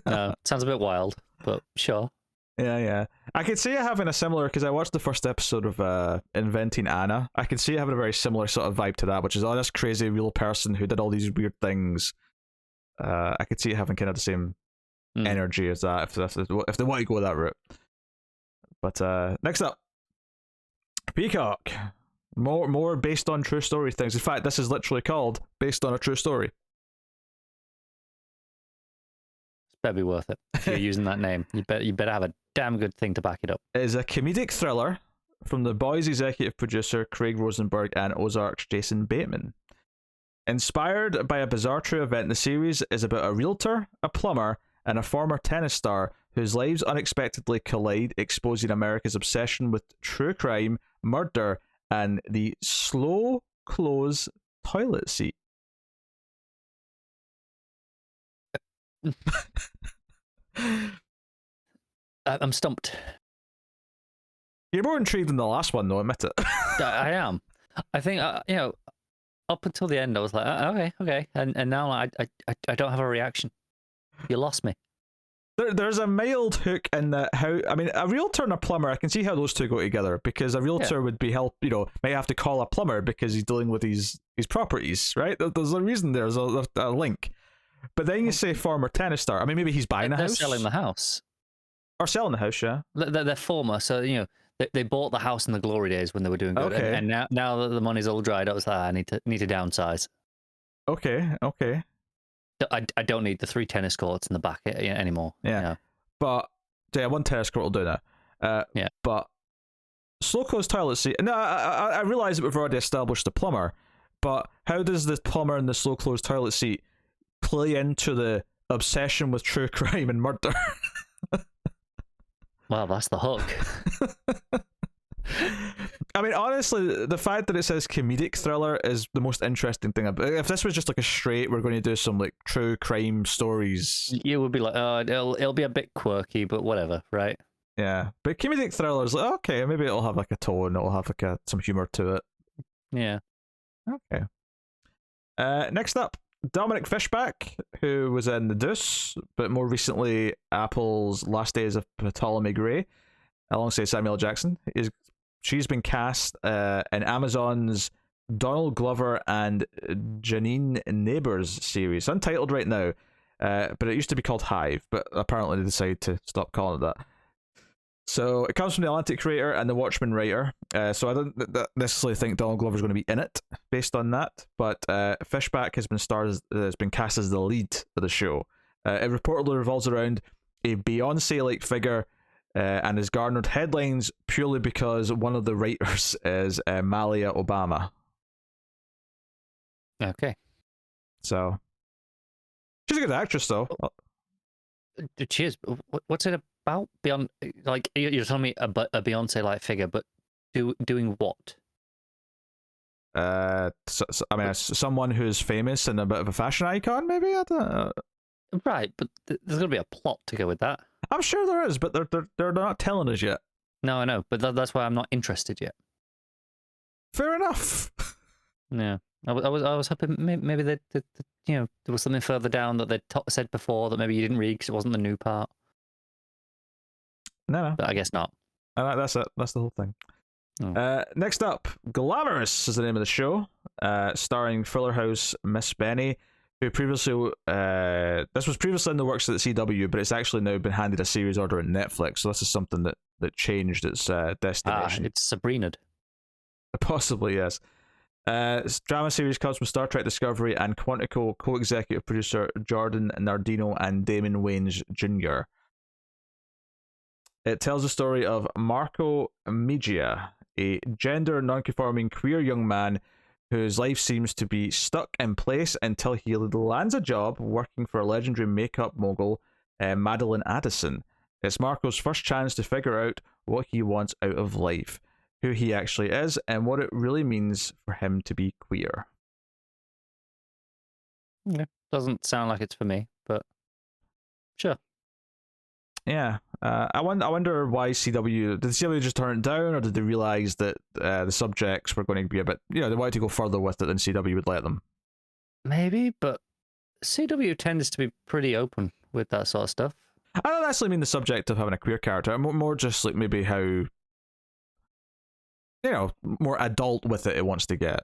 No, sounds a bit wild, but sure. Yeah. I could see it having a similar, because I watched the first episode of Inventing Anna. I could see it having a very similar sort of vibe to that, which is, oh, this crazy real person who did all these weird things. I could see it having kind of the same energy as that if they want to go that route. But next up, Peacock. More based on true story things. In fact, this is literally called Based on a True Story. Better be worth it. If you're using that name, you better have a damn good thing to back it up. It is a comedic thriller from The Boys executive producer Craig Rosenberg and Ozark's Jason Bateman. Inspired by a bizarre true event, the series is about a realtor, a plumber, and a former tennis star whose lives unexpectedly collide, exposing America's obsession with true crime, murder, and the slow close toilet seat. I'm stumped. You're more intrigued than the last one, though, admit it. I am. I think, up until the end, I was like, okay. And now I don't have a reaction. You lost me. There's a mild hook in that a realtor and a plumber, I can see how those two go together, because a realtor would be might have to call a plumber because he's dealing with his properties, right? There's a reason there's a link. But then you say former tennis star. I mean, maybe he's buying a house. They're selling the house. Or selling the house, yeah. They're former, so, they bought the house in the glory days when they were doing good. Okay. And now that the money's all dried, I was like, I need to downsize. Okay. I don't need the 3 tennis courts in the back anymore. Yeah. But, one tennis court will do that. Yeah. But, slow close toilet seat. No, I realise that we've already established the plumber, but how does the plumber and the slow close toilet seat play into the obsession with true crime and murder? Well, that's the hook. I mean, honestly, the fact that it says comedic thriller is the most interesting thing. If this was just like a straight, we're going to do some like true crime stories, you would be like, oh, it'll be a bit quirky, but whatever, right? Yeah, but comedic thriller is like, okay, maybe it'll have like a tone, it'll have like some humor to it. Yeah. Okay. Next up, Dominic Fishback, who was in The Deuce, but more recently Apple's Last Days of Ptolemy Gray, alongside Samuel L. Jackson. She's been cast in Amazon's Donald Glover and Janine Neighbors series, untitled right now, but it used to be called Hive, but apparently they decided to stop calling it that. So it comes from the Atlantic creator and the Watchmen writer. So I don't necessarily think Donald Glover's going to be in it based on that. But Fishback has been cast as the lead of the show. It reportedly revolves around a Beyonce-like figure and has garnered headlines purely because one of the writers is Malia Obama. Okay. So she's a good actress, though. She is. What's it about? Beyond, like, you're telling me about a Beyonce-like figure, but doing what? Someone who's famous and a bit of a fashion icon, maybe. I don't know. Right, but there's going to be a plot to go with that. I'm sure there is, but they're not telling us yet. No, I know, but that's why I'm not interested yet. Fair enough. Yeah, I was hoping maybe there was something further down that they'd said before that maybe you didn't read because it wasn't the new part. No, but I guess not. That's it. That's the whole thing. Oh. Next up, Glamorous is the name of the show, starring Fuller House Miss Benny, who previously this was previously in the works at the CW, but it's actually now been handed a series order at Netflix. So this is something that changed its destination. It's Sabrina'd. Possibly, yes. Drama series comes from Star Trek Discovery and Quantico co-executive producer Jordan Nardino and Damon Wayans Jr. It tells the story of Marco Mejia, a gender non-conforming queer young man whose life seems to be stuck in place until he lands a job working for a legendary makeup mogul, Madeline Addison. It's Marco's first chance to figure out what he wants out of life, who he actually is, and what it really means for him to be queer. Yeah, doesn't sound like it's for me, but sure. Yeah, I wonder why CW did CW just turn it down, or did they realize that the subjects were going to be a bit, they wanted to go further with it than CW would let them. Maybe, but CW tends to be pretty open with that sort of stuff. I don't actually mean the subject of having a queer character. More just like maybe how, more adult with it wants to get.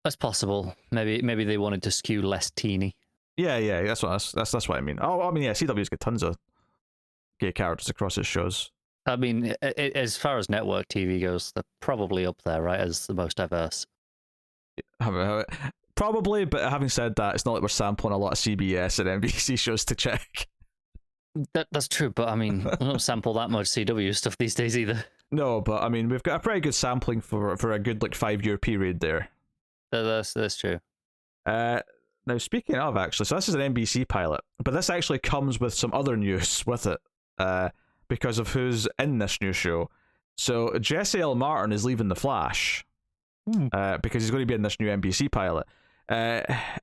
That's possible. Maybe they wanted to skew less teeny. Yeah. That's what I mean. Oh, I mean, yeah. CW's got tons of gay characters across its shows. I mean, as far as network TV goes, they're probably up there, right, as the most diverse. Probably, but having said that, it's not like we're sampling a lot of CBS and NBC shows to check. That's true, but I mean, we don't sample that much CW stuff these days either. No, but I mean, we've got a pretty good sampling for a good 5-year period there. That's true. Now, speaking of, actually, so this is an NBC pilot, but this actually comes with some other news with it, because of who's in this new show. So Jesse L. Martin is leaving The Flash, because he's going to be in this new NBC pilot.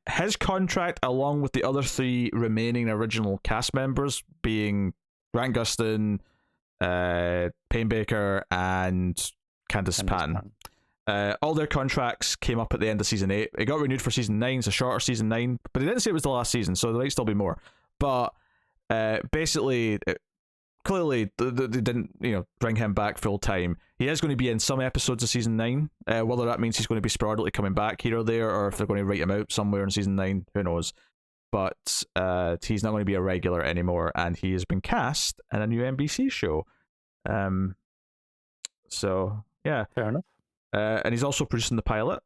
His contract, along with the other 3 remaining original cast members, being Grant Gustin, Payne Baker, and Candice Patton. All their contracts came up at the end of season 8. It got renewed for season 9. It's a shorter season 9, but they didn't say it was the last season, so there might still be more. But basically, clearly they didn't bring him back full time. He is going to be in some episodes of season 9. Whether that means he's going to be sporadically coming back here or there, or if they're going to write him out somewhere in season 9, who knows. But he's not going to be a regular anymore, and he has been cast in a new NBC show. So yeah, fair enough. And he's also producing the pilot,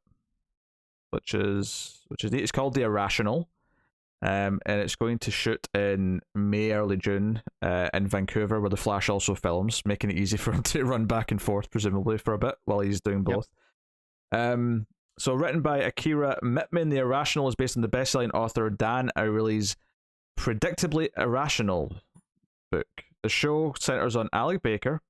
which is neat. It's called The Irrational, and it's going to shoot in May, early June, in Vancouver, where The Flash also films, making it easy for him to run back and forth, presumably, for a bit while he's doing both. Yep. So written by Akira Mitman, The Irrational is based on the best-selling author Dan Ariely's predictably irrational book. The show centers on Alec Baker,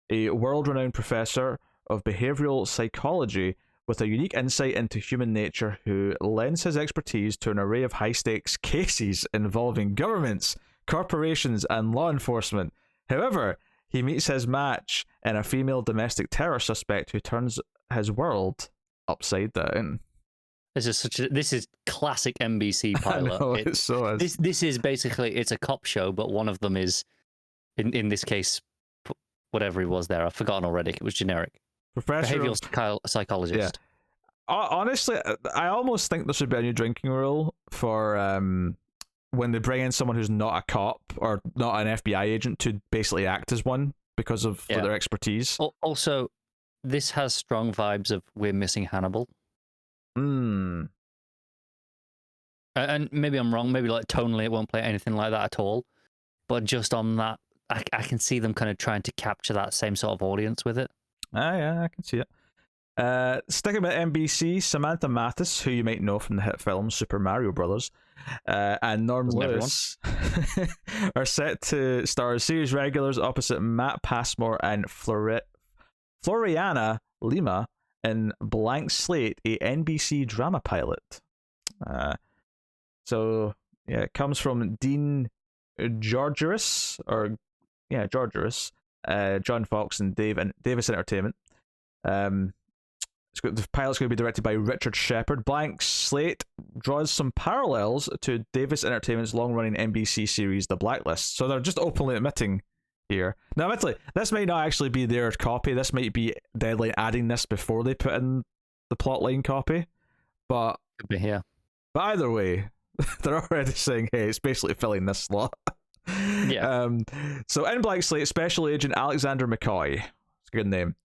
a world-renowned professor of behavioral psychology with a unique insight into human nature, who lends his expertise to an array of high-stakes cases involving governments, corporations, and law enforcement. However, he meets his match in a female domestic terror suspect who turns his world upside down. This is classic NBC pilot. I know, it so is. This is basically, it's a cop show, but one of them is, in this case, whatever he was there. I've forgotten already. It was generic. Behavioral psychologist. Yeah. Honestly, I almost think there should be a new drinking rule for when they bring in someone who's not a cop or not an FBI agent to basically act as one because of their expertise. Also, this has strong vibes of We're Missing Hannibal. And maybe I'm wrong. Maybe like tonally it won't play anything like that at all. But just on that, I can see them kind of trying to capture that same sort of audience with it. Yeah, I can see it. Sticking with NBC, Samantha Mathis, who you might know from the hit film Super Mario Brothers, and Norm Lewis are set to star as series regulars opposite Matt Passmore and Floriana Lima in Blank Slate, a NBC drama pilot. So yeah, it comes from Dean Georgeris, John Fox and Davis Entertainment. The pilot's going to be directed by Richard Shepard. Blank Slate draws some parallels to Davis Entertainment's long-running NBC series The Blacklist, so they're just openly admitting here. Now, admittedly, this might not actually be their copy. This might be Deadline adding this before they put in the plotline copy, but could be here. But either way, they're already saying, hey, it's basically filling this slot. Yeah. So in Blank Slate, Special Agent Alexander McCoy, it's a good name,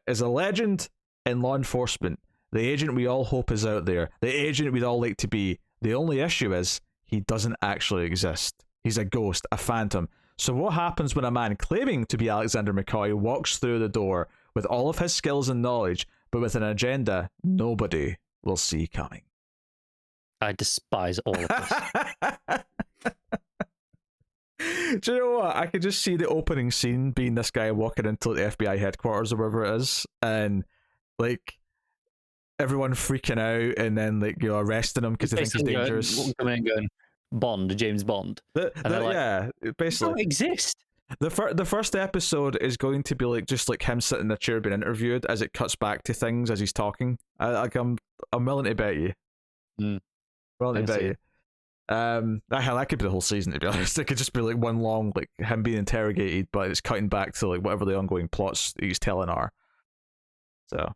is a legend in law enforcement. The agent we all hope is out there. The agent we'd all like to be. The only issue is he doesn't actually exist. He's a ghost, a phantom. So what happens when a man claiming to be Alexander McCoy walks through the door with all of his skills and knowledge, but with an agenda nobody will see coming? I despise all of this. Do you know what? I could just see the opening scene being this guy walking into the FBI headquarters or wherever it is, and like everyone freaking out, and then arresting him because they think he's dangerous. Coming in going, Bond, James Bond. Yeah, basically. Don't exist. The first episode is going to be just him sitting in a chair being interviewed as it cuts back to things as he's talking. I'm willing to bet you. Well, I I can see bet you. That could be the whole season, to be honest. It could just be like one long, like him being interrogated, but it's cutting back to like whatever the ongoing plots he's telling are. So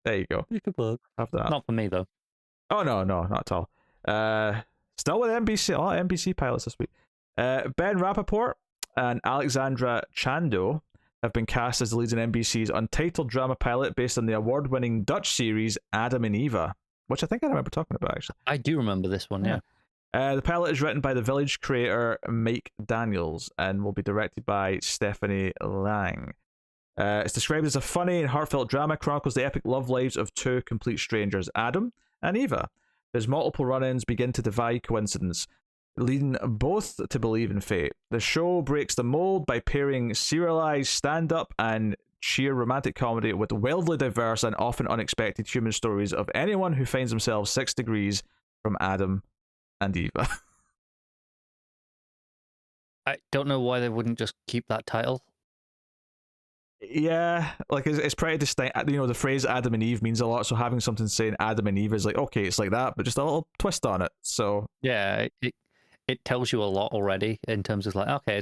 there you go. You could work. Have that. Not for me though. Oh no, not at all. Still with NBC, a lot of NBC pilots this week. Ben Rappaport and Alexandra Chando have been cast as the leads in NBC's untitled drama pilot based on the award-winning Dutch series Adam and Eva, which I think I remember talking about actually. I do remember this one, yeah. The pilot is written by the Village creator Mike Daniels and will be directed by Stephanie Lang. It's described as a funny and heartfelt drama chronicles the epic love lives of two complete strangers, Adam and Eva. Whose multiple run-ins begin to defy coincidence, leading both to believe in fate. The show breaks the mold by pairing serialized stand-up and sheer romantic comedy with wildly diverse and often unexpected human stories of anyone who finds themselves 6 degrees from Adam and Eva. I don't know why they wouldn't just keep that title. Yeah, like it's pretty distinct. You know, the phrase Adam and Eve means a lot, so having something saying Adam and Eve is like, okay, it's like that, but just a little twist on it. So yeah, it tells you a lot already in terms of like, okay,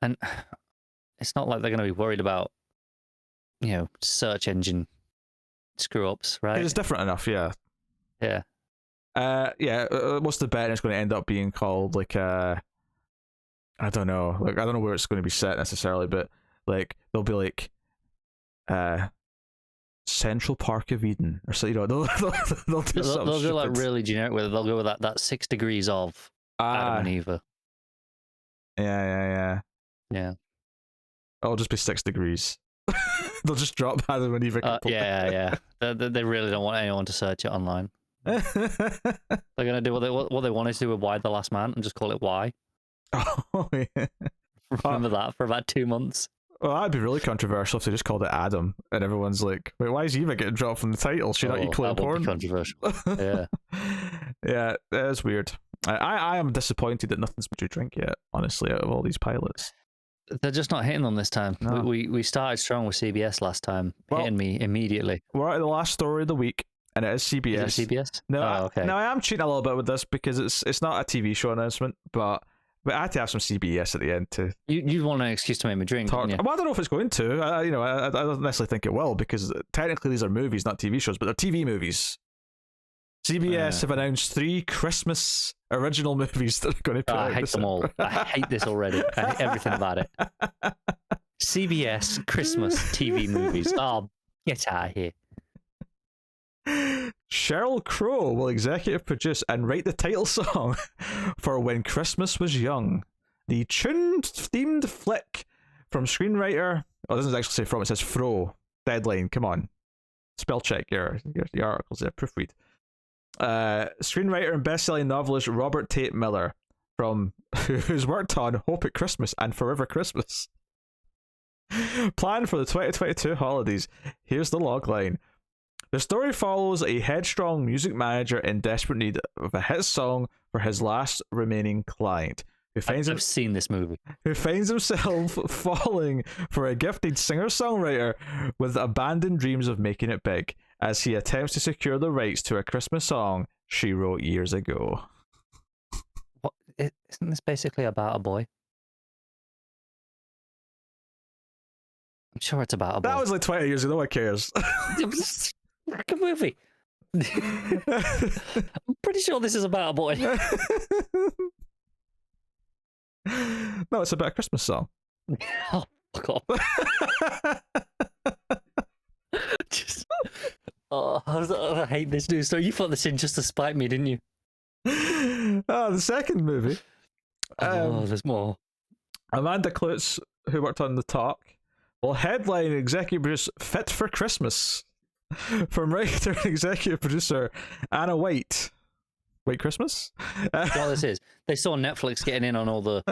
and it's not like they're going to be worried about, you know, search engine screw ups, right? It's different enough, yeah. Yeah. What's the bet? It's going to end up being called like I don't know, like I don't know where it's going to be set necessarily, but like they'll be like Central Park of Eden or so, you know, they'll go like really generic with it. They'll go with that 6 degrees of Adam and Eva. Yeah. It'll just be 6 degrees. They'll just drop Adam and Eva completely. Yeah. They really don't want anyone to search it online. They're gonna do what they wanted to do with Y the Last Man and just call it Y. Oh yeah. Remember that for about 2 months. Well, that'd be really controversial if they just called it Adam, and everyone's like, "Wait, why is Eva getting dropped from the title? She's not equally important." Controversial. Yeah, yeah, that's weird. I am disappointed that nothing's been to drink yet. Honestly, out of all these pilots, they're just not hitting them this time. No. We started strong with CBS last time, hitting me immediately. We're at the last story of the week, and it is CBS. Is it CBS? No, okay. No, I am cheating a little bit with this because it's not a TV show announcement, but I had to have some CBS at the end to. You want an excuse to make me drink? Well, I don't know if it's going to. I don't necessarily think it will because technically these are movies, not TV shows, but they're TV movies. CBS have announced 3 Christmas original movies that are going to put out. I hate them all. I hate this already. I hate everything about it. CBS Christmas TV movies. Oh, get out of here. Sheryl Crow will executive produce and write the title song for When Christmas Was Young, the tune-themed flick from screenwriter. Oh, it doesn't actually say from, it says fro. Deadline, come on. Spell check your articles there, proofread. Screenwriter and best-selling novelist Robert Tate Miller, who's worked on Hope at Christmas and Forever Christmas. Planned for the 2022 holidays. Here's the logline. The story follows a headstrong music manager in desperate need of a hit song for his last remaining client, I've seen this movie. Who finds himself falling for a gifted singer-songwriter with abandoned dreams of making it big as he attempts to secure the rights to a Christmas song she wrote years ago. What? Isn't this basically about a boy? I'm sure it's about a boy. That was like 20 years ago, no one cares. Good movie. I'm pretty sure this is about a boy. No, it's about a Christmas song. Oh, fuck off. I hate this news story. You thought this in just to spite me, didn't you? Oh, the second movie. There's more. Amanda Klutz, who worked on The Talk, will headline and executive produce Fit for Christmas from writer and executive producer Anna White. White Christmas? What this is, they saw Netflix getting in on all the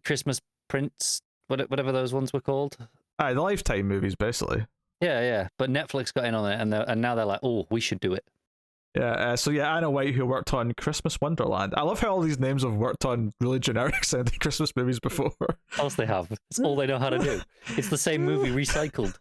Christmas prints, whatever those ones were called. The Lifetime movies, basically. Yeah. But Netflix got in on it, and now they're like, oh, we should do it. Yeah, Anna White, who worked on Christmas Wonderland. I love how all these names have worked on really generic sounding Christmas movies before. Of course they have. It's all they know how to do. It's the same movie recycled.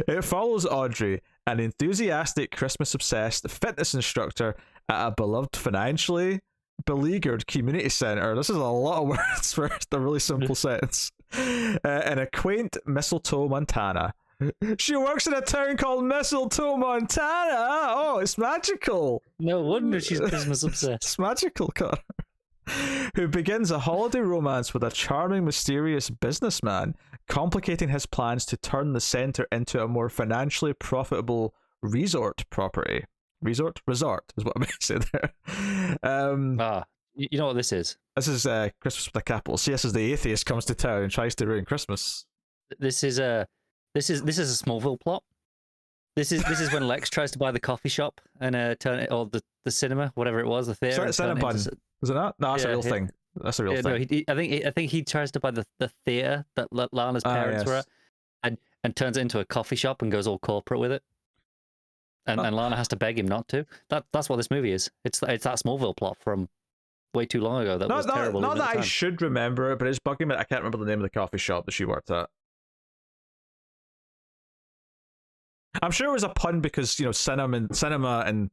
It follows Audrey, an enthusiastic Christmas-obsessed fitness instructor at a beloved financially beleaguered community center. This is a lot of words for a really simple sentence. In a quaint Mistletoe, Montana. She works in a town called Mistletoe, Montana. Oh, it's magical. No wonder she's Christmas obsessed. It's magical, Connor. Who begins a holiday romance with a charming, mysterious businessman, complicating his plans to turn the center into a more financially profitable resort property. Resort is what I meant to say there. You know what this is? This is Christmas with a capital C. This is the atheist comes to town and tries to ruin Christmas. This is a Smallville plot. This is when Lex tries to buy the coffee shop and turn it, or the cinema, whatever it was, the theater. Cinnabon. Is it not? No, that's a real thing. That's a real thing. No, I think he tries to buy the theater that Lana's parents were at, and turns it into a coffee shop and goes all corporate with it. And Lana has to beg him not to. That's what this movie is. It's that Smallville plot from way too long ago. That was terrible. Not that I should remember it, but it's bugging me. I can't remember the name of the coffee shop that she worked at. I'm sure it was a pun because, you know, cinema and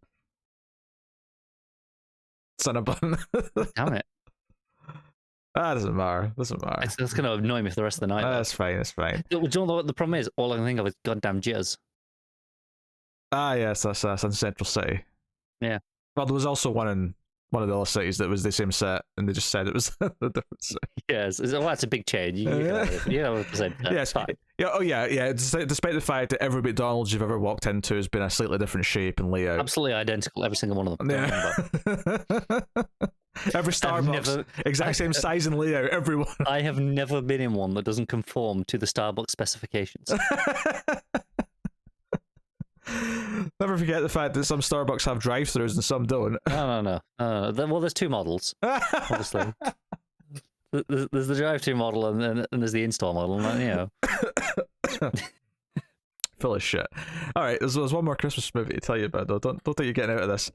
Cinnabon. Damn it. Doesn't matter. That's going to annoy me for the rest of the night. That's fine. Do you know what the problem is? All I can think of is goddamn jitters. Yes, that's in Central City. Yeah. Well, there was also one in one of the other cities that was the same set, and they just said it was a different city. Yes, well, that's a big change. Yes. Fine. Yeah. Oh, yeah. Despite the fact that every McDonald's you've ever walked into has been a slightly different shape and layout. Absolutely identical, every single one of them. Yeah. Every Starbucks, exact same size and layout. Everyone. I have never been in one that doesn't conform to the Starbucks specifications. Never forget the fact that some Starbucks have drive-thrus and some don't. No. Well, there's two models, obviously. There's the drive-thru model and there's the in-store model. And, you know. Full of shit. All right, there's one more Christmas movie to tell you about, though. Don't think you're getting out of this.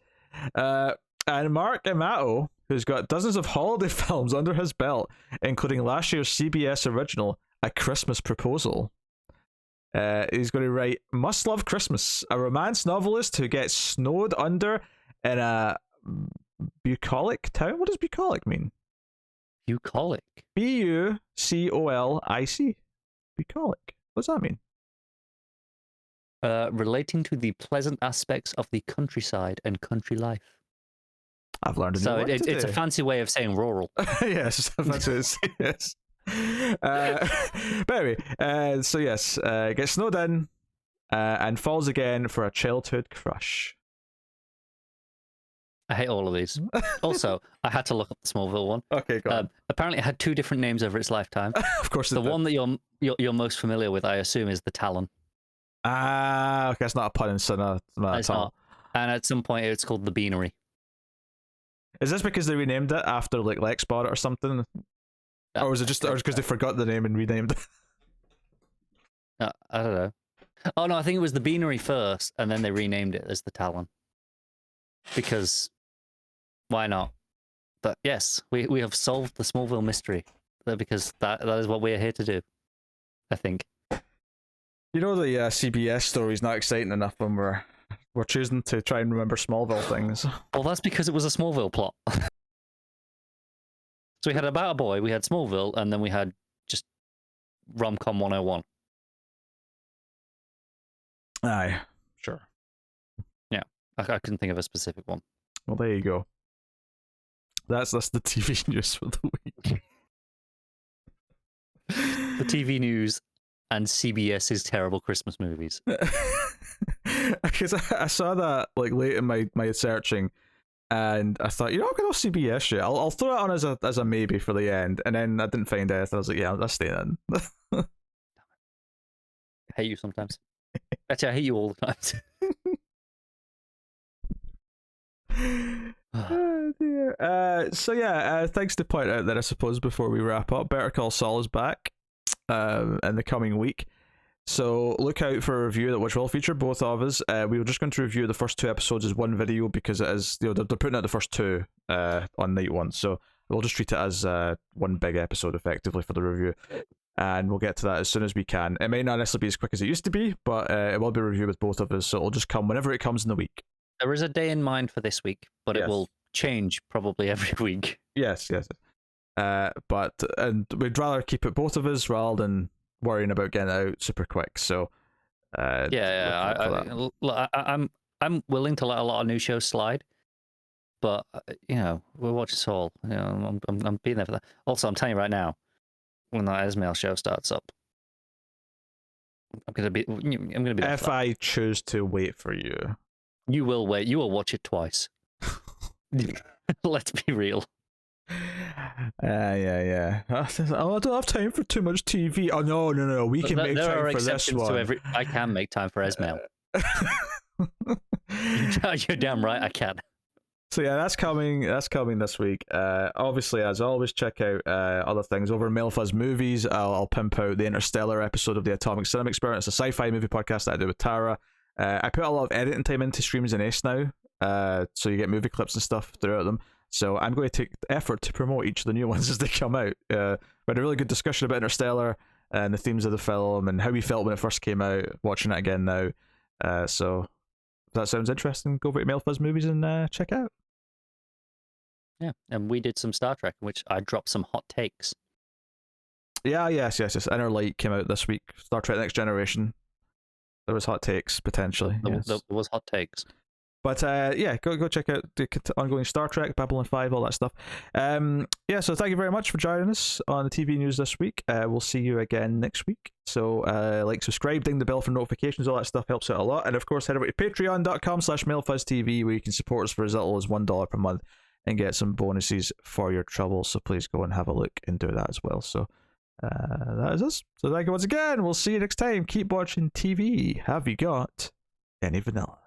And Mark Amato, who's got dozens of holiday films under his belt, including last year's CBS original, A Christmas Proposal. He's going to write Must Love Christmas, a romance novelist who gets snowed under in a bucolic town. What does bucolic mean? Bucolic? Bucolic. Bucolic. What does that mean? Relating to the pleasant aspects of the countryside and country life. I've learned a new word today. It's a fancy way of saying rural. Yes, that's what it is. Yes. But anyway, so yes, gets snowed in and falls again for a childhood crush. I hate all of these. Also, I had to look up the Smallville one. Okay, go on. Apparently, it had two different names over its lifetime. Of course, the one that you're most familiar with, I assume, is the Talon. Okay, it's not a pun in cinema. It's not. And at some point, it's called the Beanery. Is this because they renamed it after like Lex bought it or something? Or was it just because they forgot the name and renamed it? I don't know. Oh no, I think it was the Beanery first, and then they renamed it as the Talon. Because why not? But yes, we have solved the Smallville mystery. Because that is what we are here to do, I think. You know, the CBS story's not exciting enough when we're choosing to try and remember Smallville things. Well, that's because it was a Smallville plot. So we had About a Boy, we had Smallville, and then we had just Rom-Com 101. Aye, sure. Yeah, I couldn't think of a specific one. Well, there you go. That's the TV news for the week. The TV news and CBS's terrible Christmas movies. Because I saw that like late in my searching, and I thought, you know, I'll go CBS shit. I'll throw it on as a maybe for the end, and then I didn't find it. I was like, yeah, let's stay in. I hate you sometimes. Actually, I hate you all the times. Oh dear. So yeah, things to point out that I suppose before we wrap up, Better Call Saul is back in the coming week. So look out for a review which will feature both of us. We were just going to review the first two episodes as one video because it is, you know, they're putting out the first two on night one, so we'll just treat it as one big episode effectively for the review. and we'll get to that as soon as we can. It may not necessarily be as quick as it used to be, but it will be a review with both of us, so it'll just come whenever it comes in the week. There is a day in mind for this week, but it will change probably every week. Yes. And we'd rather keep it both of us rather than worrying about getting it out super quick. So I'm willing to let a lot of new shows slide, but we'll watch this all. I'm being there for that. Also, I'm telling you right now, when that Esmail show starts up, I'm gonna be there if I choose to wait for you. You will wait. You will watch it twice. Let's be real. Yeah. I don't have time for too much TV. Oh no. We can make time for this one. I can make time for Esmail. You're damn right I can. So yeah, that's coming this week. Obviously, as always, check out other things over Fuzz Movies. I'll pimp out the Interstellar episode of the Atomic Cinema Experiment. It's a sci-fi movie podcast that I do with Tara. I put a lot of editing time into streams in Ace now, so you get movie clips and stuff throughout them. So I'm going to take the effort to promote each of the new ones as they come out. We had a really good discussion about Interstellar and the themes of the film and how we felt when it first came out, watching it again now. So if that sounds interesting, go over to Fuzz Movies and check it out. Yeah, and we did some Star Trek, in which I dropped some hot takes. Yes. Inner Light came out this week. Star Trek Next Generation. There was hot takes, potentially. There was hot takes. But go check out the ongoing Star Trek, Babylon 5, all that stuff. So thank you very much for joining us on the TV news this week. We'll see you again next week. So subscribe, ding the bell for notifications, all that stuff helps out a lot. And of course, head over to patreon.com/MailFuzzTV, where you can support us for as little as $1 per month and get some bonuses for your trouble. So please go and have a look and do that as well. So that is us. So thank you once again. We'll see you next time. Keep watching TV. Have you got any vanilla?